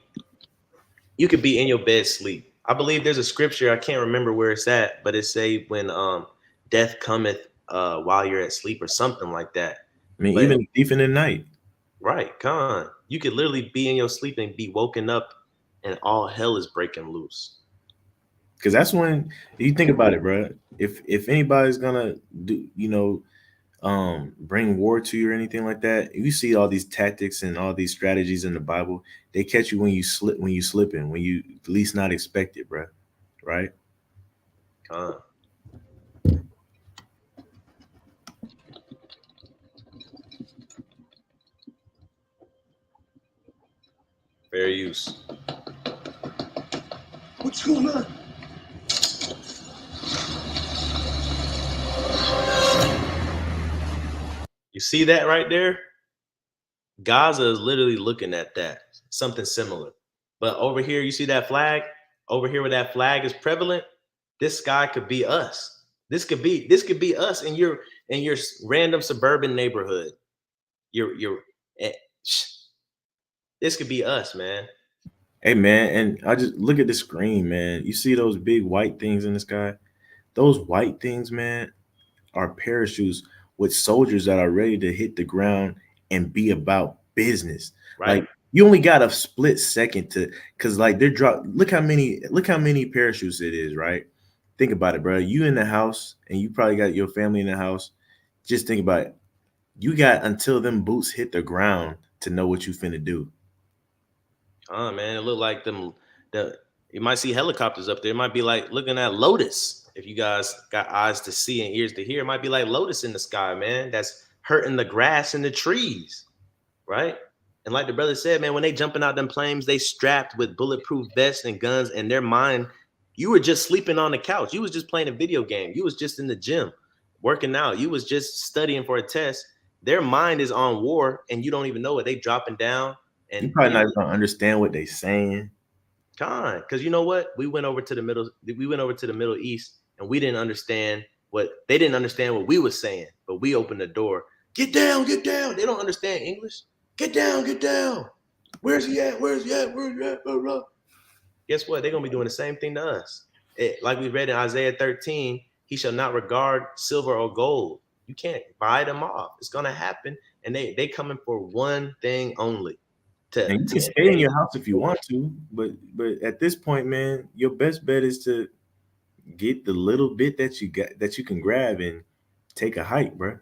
in your bed sleep. I believe there's a scripture, I can't remember where it's at, but it say when death cometh while you're at sleep or something like that. I mean, But even thief in the night. right, come on. You could literally be in your sleep and be woken up and all hell is breaking loose. Because that's when you think about it, bro. If anybody's gonna do, bring war to you or anything like that, you see all these tactics and all these strategies in the Bible. They catch you when you slipping, when you least not expect it, bro. Right? Fair use. What's going on? You see that right there? Gaza is literally looking at that, something similar. But over here, you see that flag? Over here where that flag is prevalent, this sky could be us. This could be us in your random suburban neighborhood. Eh, this could be us, man. Hey, man, and I just look at the screen, man. You see those big white things in the sky? Those white things, man, are parachutes with soldiers that are ready to hit the ground and be about business. Right. Like, you only got a split second to, because like they're look how many parachutes it is, right? Think about it, bro. You in the house and you probably got your family in the house. Just think about it. You got until them boots hit the ground to know what you finna do. Oh man, it looked like you might see helicopters up there. It might be like looking at Lotus. If you guys got eyes to see and ears to hear, it might be like Lotus in the sky, man. That's hurting the grass and the trees, right? And like the brother said, man, when they jumping out them planes, they strapped with bulletproof vests and guns, and their mind, you were just sleeping on the couch. You was just playing a video game. You was just in the gym working out. You was just studying for a test. Their mind is on war, and you don't even know it. They dropping down. And you probably not even gonna understand what they saying. Because you know what? We went over to the Middle East and we didn't understand what we were saying, but we opened the door. Get down, get down. They don't understand English. Get down, get down. Where's he at? Where's he at? Where's he at? Blah, blah. Guess what? They're gonna be doing the same thing to us. Like we read in Isaiah 13, he shall not regard silver or gold. You can't buy them off. It's gonna happen. And they coming for one thing only. And you can stay in your house if you want to, but at this point, man, your best bet is to get the little bit that you got that you can grab and take a hike, bro.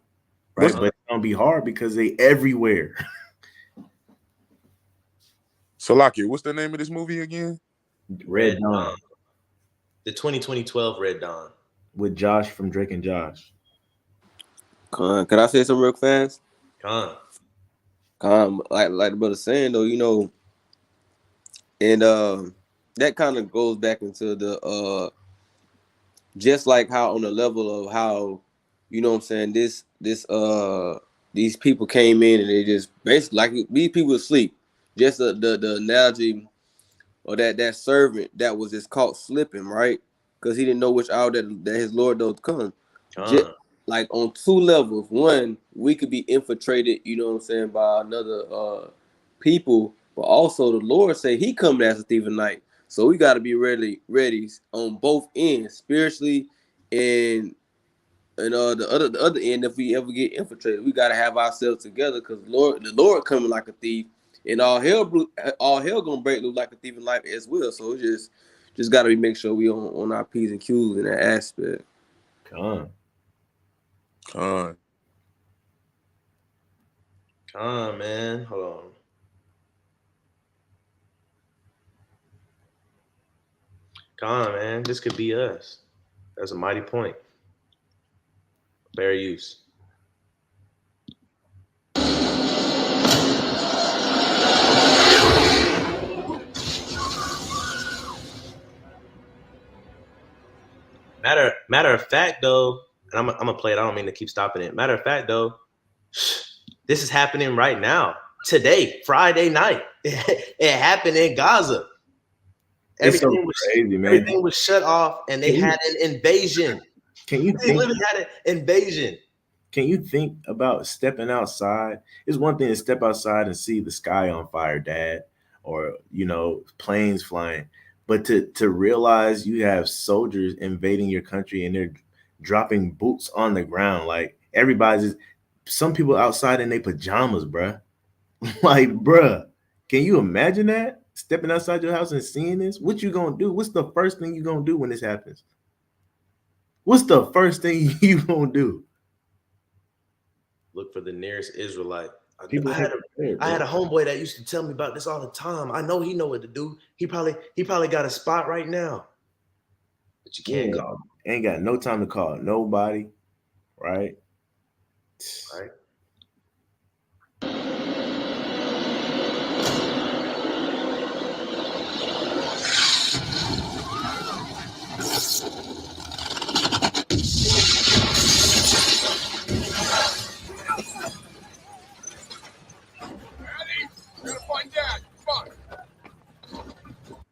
Right? But it's gonna be hard because they everywhere. Salaki, what's the name of this movie again? Red Dawn. The 2012 Red Dawn. With Josh from Drake and Josh. Can I say something real fast? Like the brother saying though, you know, and that kind of goes back into the just like how on the level of how, you know what I'm saying, these people came in and they just basically like these people asleep. Just the analogy or that servant that was just caught slipping, right? Because he didn't know which hour that his Lord does come. Just, like on two levels. One, we could be infiltrated, you know what I'm saying, by another people, but also the Lord say he coming as a thief of night. So we got to be ready on both ends, spiritually and the other end. If we ever get infiltrated, we got to have ourselves together, because the Lord coming like a thief, and all hell gonna break loose like a thief in life as well. So it just got to be make sure we on our P's and Q's in that aspect. Con, man. Hold on. Con, man. This could be us. That's a mighty point. Fair use. Matter of fact, though, and I'm gonna play it. I don't mean to keep stopping it. Matter of fact, though, this is happening right now. Today, Friday night. It happened in Gaza. Everything was shut off, and they had an invasion. Can you They literally had an invasion. Can you think about stepping outside? It's one thing to step outside and see the sky on fire, Dad, or planes flying, but to realize you have soldiers invading your country and they're dropping boots on the ground, like some people outside in their pajamas, bruh. Like, bruh, can you imagine that? Stepping outside your house and seeing this? What you gonna do? What's the first thing you gonna do when this happens? What's the first thing you gonna do? Look for the nearest Israelite. I had a homeboy that used to tell me about this all the time. I know he know what to do. He probably got a spot right now. But you can't call. Ain't got no time to call nobody, right? Right.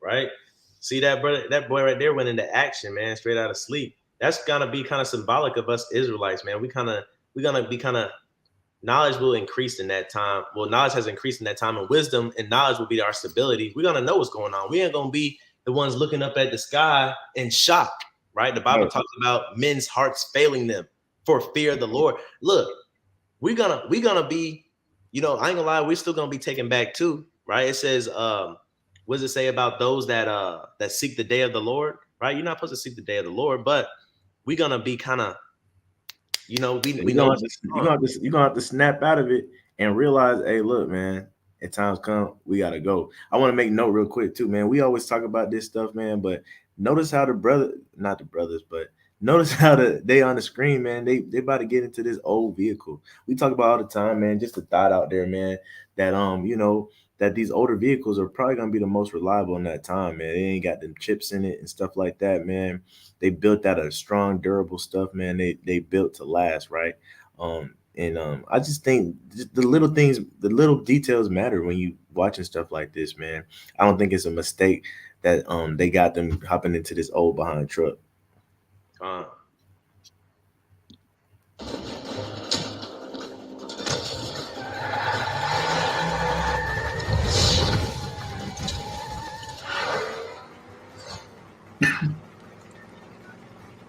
Right? See that, brother? That boy right there went into action, man, straight out of sleep. That's gonna be kind of symbolic of us Israelites, man. We're gonna be kind of, knowledge will increase in that time. Well, knowledge has increased in that time, and wisdom and knowledge will be our stability. We're gonna know what's going on. We ain't gonna be the ones looking up at the sky in shock, right? The Bible talks about men's hearts failing them for fear of the Lord. Look, we're gonna be, I ain't gonna lie, we're still gonna be taken back too, right? It says, what does it say about those that seek the day of the Lord, right? You're not supposed to seek the day of the Lord, but we're gonna be kind of, we know you're gonna have to snap out of it and realize, hey, look, man, at times come, we gotta go. I want to make note real quick too, man. We always talk about this stuff, man, but notice how notice how they on the screen, man. They about to get into this old vehicle. We talk about all the time, man. Just a thought out there, man, that that these older vehicles are probably gonna be the most reliable in that time, man. They ain't got them chips in it and stuff like that, man. They built out of strong, durable stuff, man. They built to last, right? I just think the little things, the little details matter when you watching stuff like this, man. I don't think it's a mistake that they got them hopping into this old behind truck.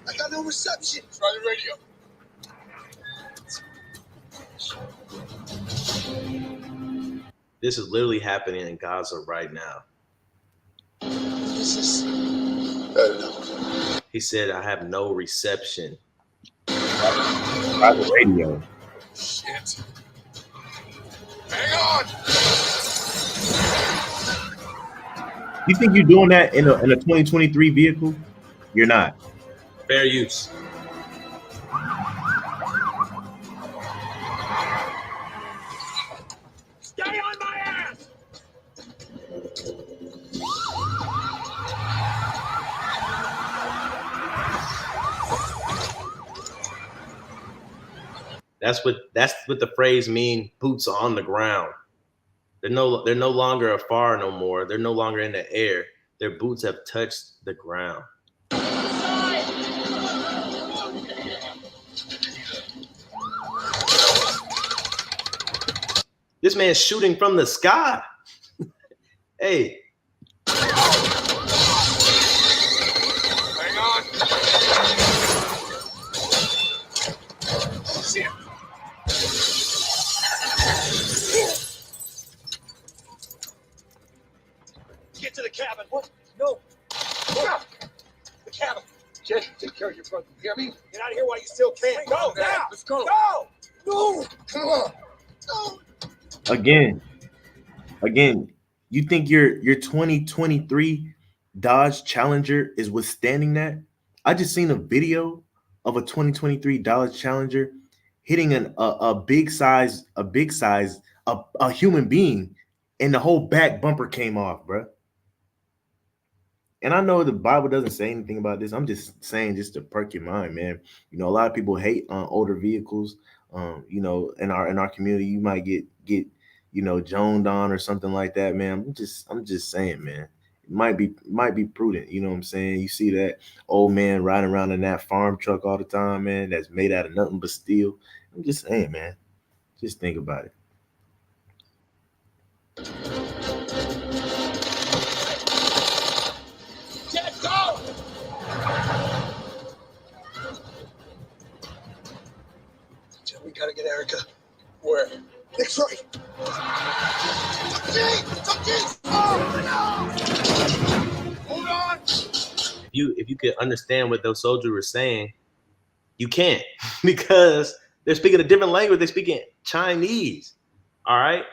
I got no reception. Try the radio. This is literally happening in Gaza right now. This is bad enough. He said, I have no reception. By the radio. Shit. Hang on. You think you're doing that in a 2023 vehicle? You're not. Fair use. Stay on my ass. That's what the phrase mean. Boots on the ground. They're no longer afar no more. They're no longer in the air. Their boots have touched the ground. This man's shooting from the sky. Hey. Hang on. Shit. Get to the cabin. What? No. The cabin. Jed, take care of your brother. You hear me? Get out of here while you still can. Go now. Let's go. Go. No. Come on. No. Again, you think your 2023 Dodge Challenger is withstanding that? I just seen a video of a 2023 Dodge Challenger hitting a big size a human being, and the whole back bumper came off, bro. And I know the Bible doesn't say anything about this. I'm just saying, just to perk your mind, man. You know, a lot of people hate older vehicles. You know, in our community, you might get joned on or something like that, man. I'm just saying, man. It might be prudent. You know what I'm saying? You see that old man riding around in that farm truck all the time, man. That's made out of nothing but steel. I'm just saying, man. Just think about it. We gotta get Erica. Where? Next right. Hold on. If you could understand what those soldiers were saying, you can't, because they're speaking a different language. They're speaking Chinese. All right.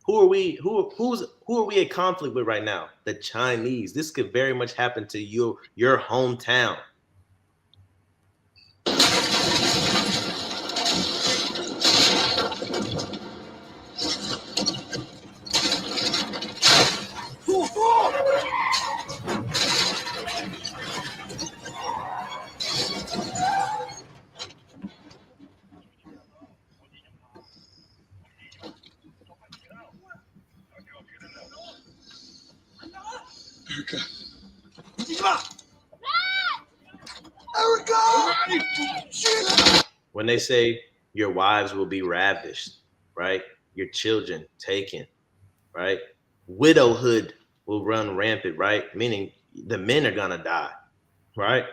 Who are we at conflict with right now? The Chinese. This could very much happen to your hometown. When they say your wives will be ravished, right? Your children taken, right? Widowhood will run rampant, right? Meaning the men are gonna die, right?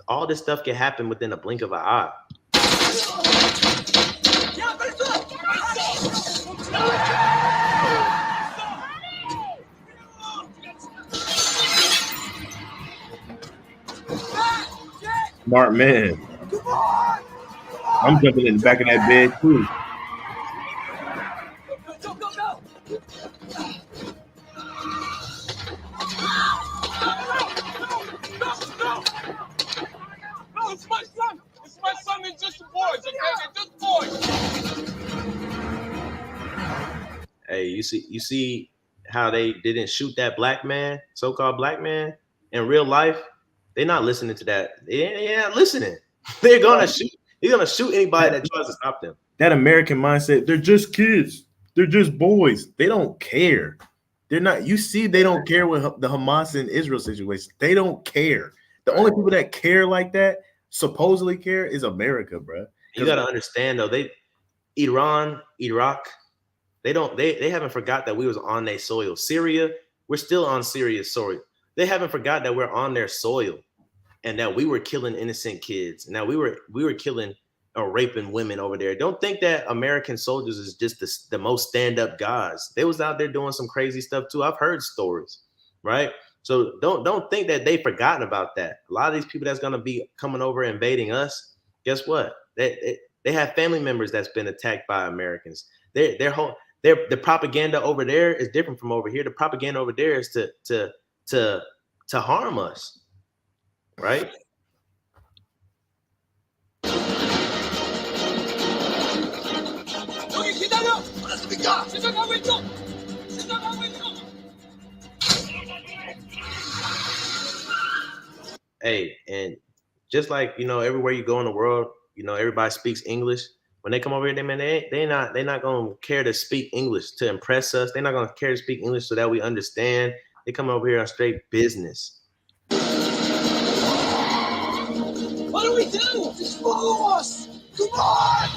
All this stuff can happen within a blink of an eye. Smart man. I'm jumping in the back of that bed too. No, it's my son. It's my son and just the boys. Okay, they're just boys. Hey, you see how they didn't shoot that black man, so-called black man, in real life? They're not listening to that. They're not listening. They're gonna shoot. They're gonna shoot anybody that tries to stop them. That American mindset, they're just kids. They're just boys. They don't care. They're not. You see, they don't care with the Hamas and Israel situation. They don't care. The only people that care like that, supposedly care, is America, bro. You gotta understand though, Iran, Iraq, they haven't forgot that we was on their soil. Syria, we're still on Syria's soil. They haven't forgot that we're on their soil and that we were killing innocent kids. Now we were killing or raping women over there. Don't think that American soldiers is just the most stand-up guys. They was out there doing some crazy stuff too. I've heard stories, right? So don't think that they've forgotten about that. A lot of these people that's gonna be coming over invading us, guess what? They have family members that's been attacked by Americans. The propaganda over there is different from over here. The propaganda over there is to harm us, right? Hey, and just like, everywhere you go in the world, everybody speaks English. When they come over here, they're not gonna care to speak English to impress us. They're not gonna care to speak English so that we understand. They come over here on straight business. What do we do? Just follow us. Come on.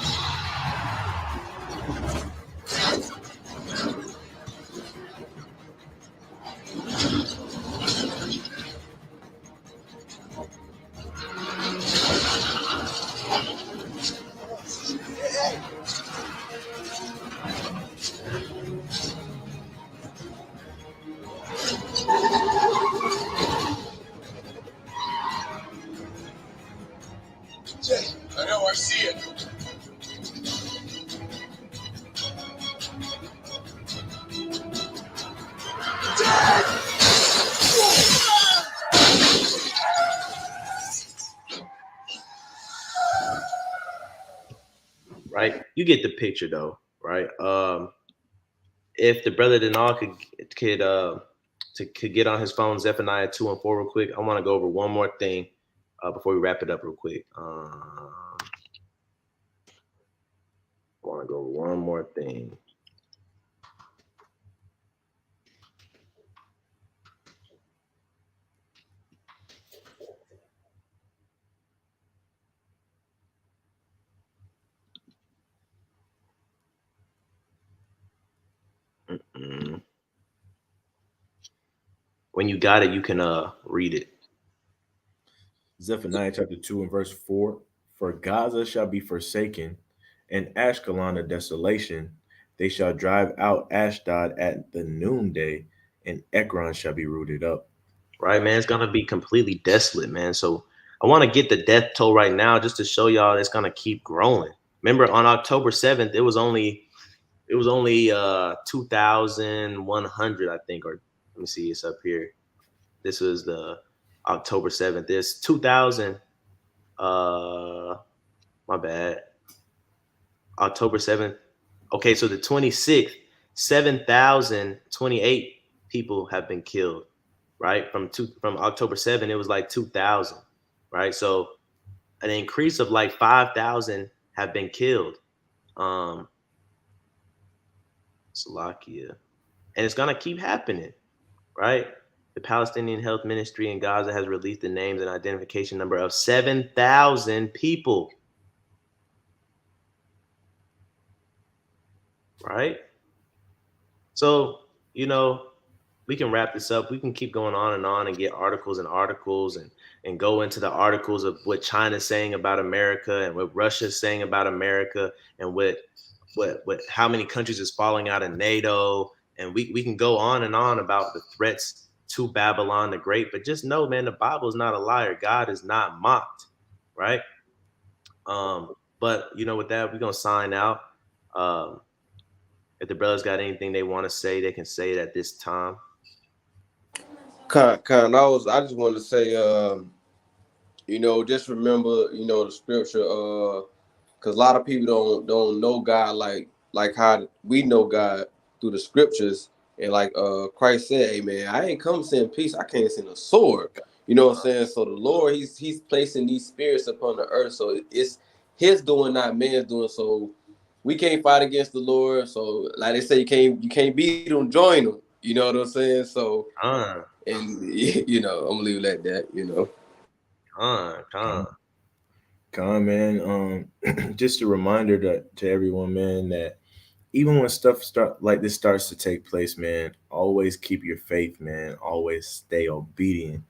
Jay, I know, I see it. Right? You get the picture though, right? If the brother Denal could get on his phone Zephaniah 2 and 4 real quick, I want to go over one more thing before we wrap it up real quick. I want to go over one more thing. When you got it, you can read it. Zephaniah chapter 2 and verse 4. For Gaza shall be forsaken, and Ashkelon a desolation. They shall drive out Ashdod at the noonday, and Ekron shall be rooted up. Right, man. It's gonna be completely desolate, man. So I want to get the death toll right now just to show y'all it's gonna keep growing. Remember, on October 7th, it was only 2,100, I think, or let me see, it's up here. This was the October 7th. There's 2,000. My bad. October 7th. Okay, so the 26th, 7,028 people have been killed, right? From October 7th, it was like 2,000, right? So an increase of like 5,000 have been killed. Slovakia. And it's gonna keep happening, right? The Palestinian Health Ministry in Gaza has released the names and identification number of 7,000 people. Right? So, we can wrap this up. We can keep going on and get articles and go into the articles of what China's saying about America and what Russia's saying about America and what how many countries is falling out of NATO. And we can go on and on about the threats to Babylon the Great. But just know, man, the Bible is not a liar. God is not mocked, right? But with that, we're gonna sign out. If the brothers got anything they want to say, they can say it at this time. I just wanted to say, just remember, the scripture, because a lot of people don't know God like how we know God through the scriptures. And like Christ said, hey man, I ain't come to send peace, I can't send a sword. You know what I'm saying? So the Lord, he's placing these spirits upon the earth. So it's his doing, not man's doing. So we can't fight against the Lord. So like they say, you can't beat them, join them. You know what I'm saying? So and I'm gonna leave it at that, Con, man. Just a reminder to everyone, man, that even when stuff starts to take place, man, always keep your faith, man. Always stay obedient,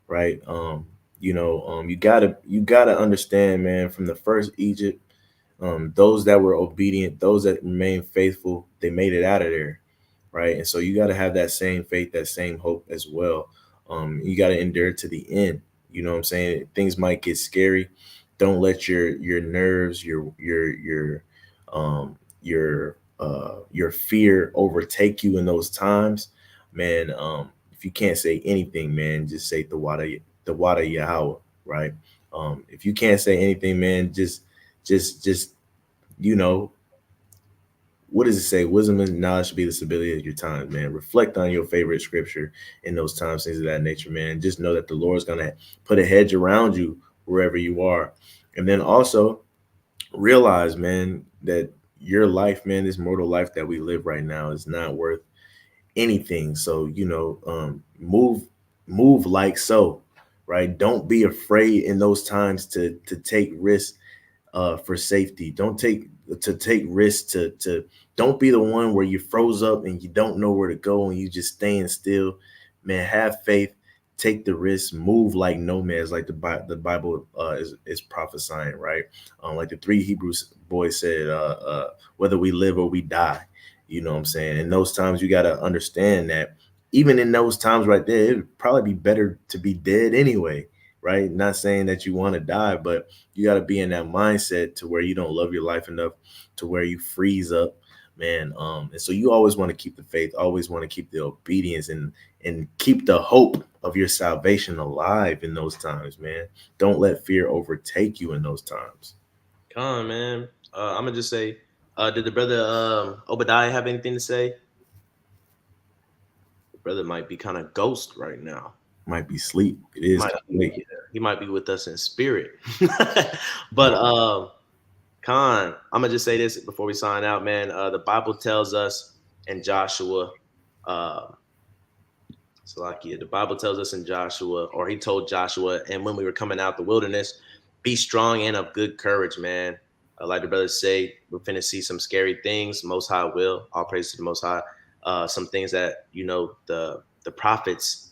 right? You gotta understand, man, from the first Egypt, those that were obedient, those that remained faithful, they made it out of there, right? And so you got to have that same faith, that same hope as well. You got to endure to the end. You know what I'm saying? Things might get scary. Don't let your nerves, your fear overtake you in those times, man. If you can't say anything, man, just say the water Yahweh, right? If you can't say anything, man, just what does it say? Wisdom and knowledge should be the stability of your times, man. Reflect on your favorite scripture in those times, things of that nature, man. Just know that the Lord's gonna put a hedge around you wherever you are. And then also realize, man, that your life, man, this mortal life that we live right now is not worth anything. So, move like so, right? Don't be afraid in those times to take risks for safety. Don't take risks to don't be the one where you froze up and you don't know where to go and you just staying still. Man, have faith, take the risk, move like nomads, like the Bible is prophesying, right? Like the three Hebrews boys said, whether we live or we die. You know what I'm saying? In those times, you got to understand that even in those times right there, it'd probably be better to be dead anyway, right? Not saying that you want to die, but you got to be in that mindset to where you don't love your life enough to where you freeze up, man. And so you always want to keep the faith, always want to keep the obedience, and keep the hope of your salvation alive in those times, man. Don't let fear overtake you in those times. Come on, man. I'm gonna just say, did the brother Obadiah have anything to say? The brother might be kind of ghost right now. Might be sleep. It is Might kind of be, late. yeah, he might be with us in spirit. But Khan, I'm gonna just say this before we sign out, man. The Bible tells us in Joshua, Salakia, the Bible tells us in Joshua, or he told Joshua, and when we were coming out the wilderness, be strong and of good courage, man. Like the brothers say, we're finna see some scary things. Most High will. All praise to the Most High. Some things that the prophets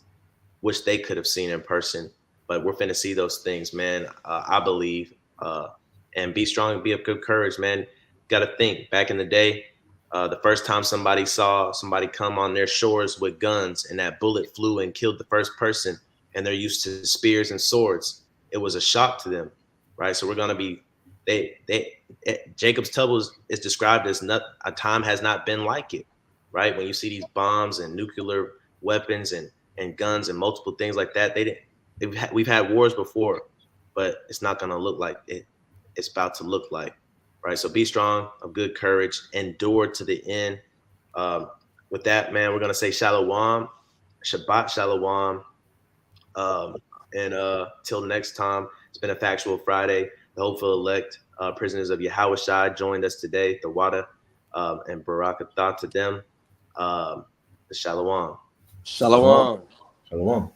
wish they could have seen in person. But we're finna see those things, man. I believe. And be strong and be of good courage, man. Got to think. Back in the day, the first time somebody saw somebody come on their shores with guns and that bullet flew and killed the first person, and they're used to spears and swords, it was a shock to them, right? So we're gonna be. Jacob's trouble is described as not a time has not been like it, right? When you see these bombs and nuclear weapons and guns and multiple things like that. They didn't. We've had wars before, but it's not going to look like it. It's about to look like, right? So be strong, of good courage, endure to the end. Um, with that, man, we're going to say Shalom, Shabbat Shalom, and till next time. It's been a Factual Friday. The hopeful elect prisoners of Yahushua joined us today. The Wada and Barakatah to them. The Shalom. Shalom. Shalom.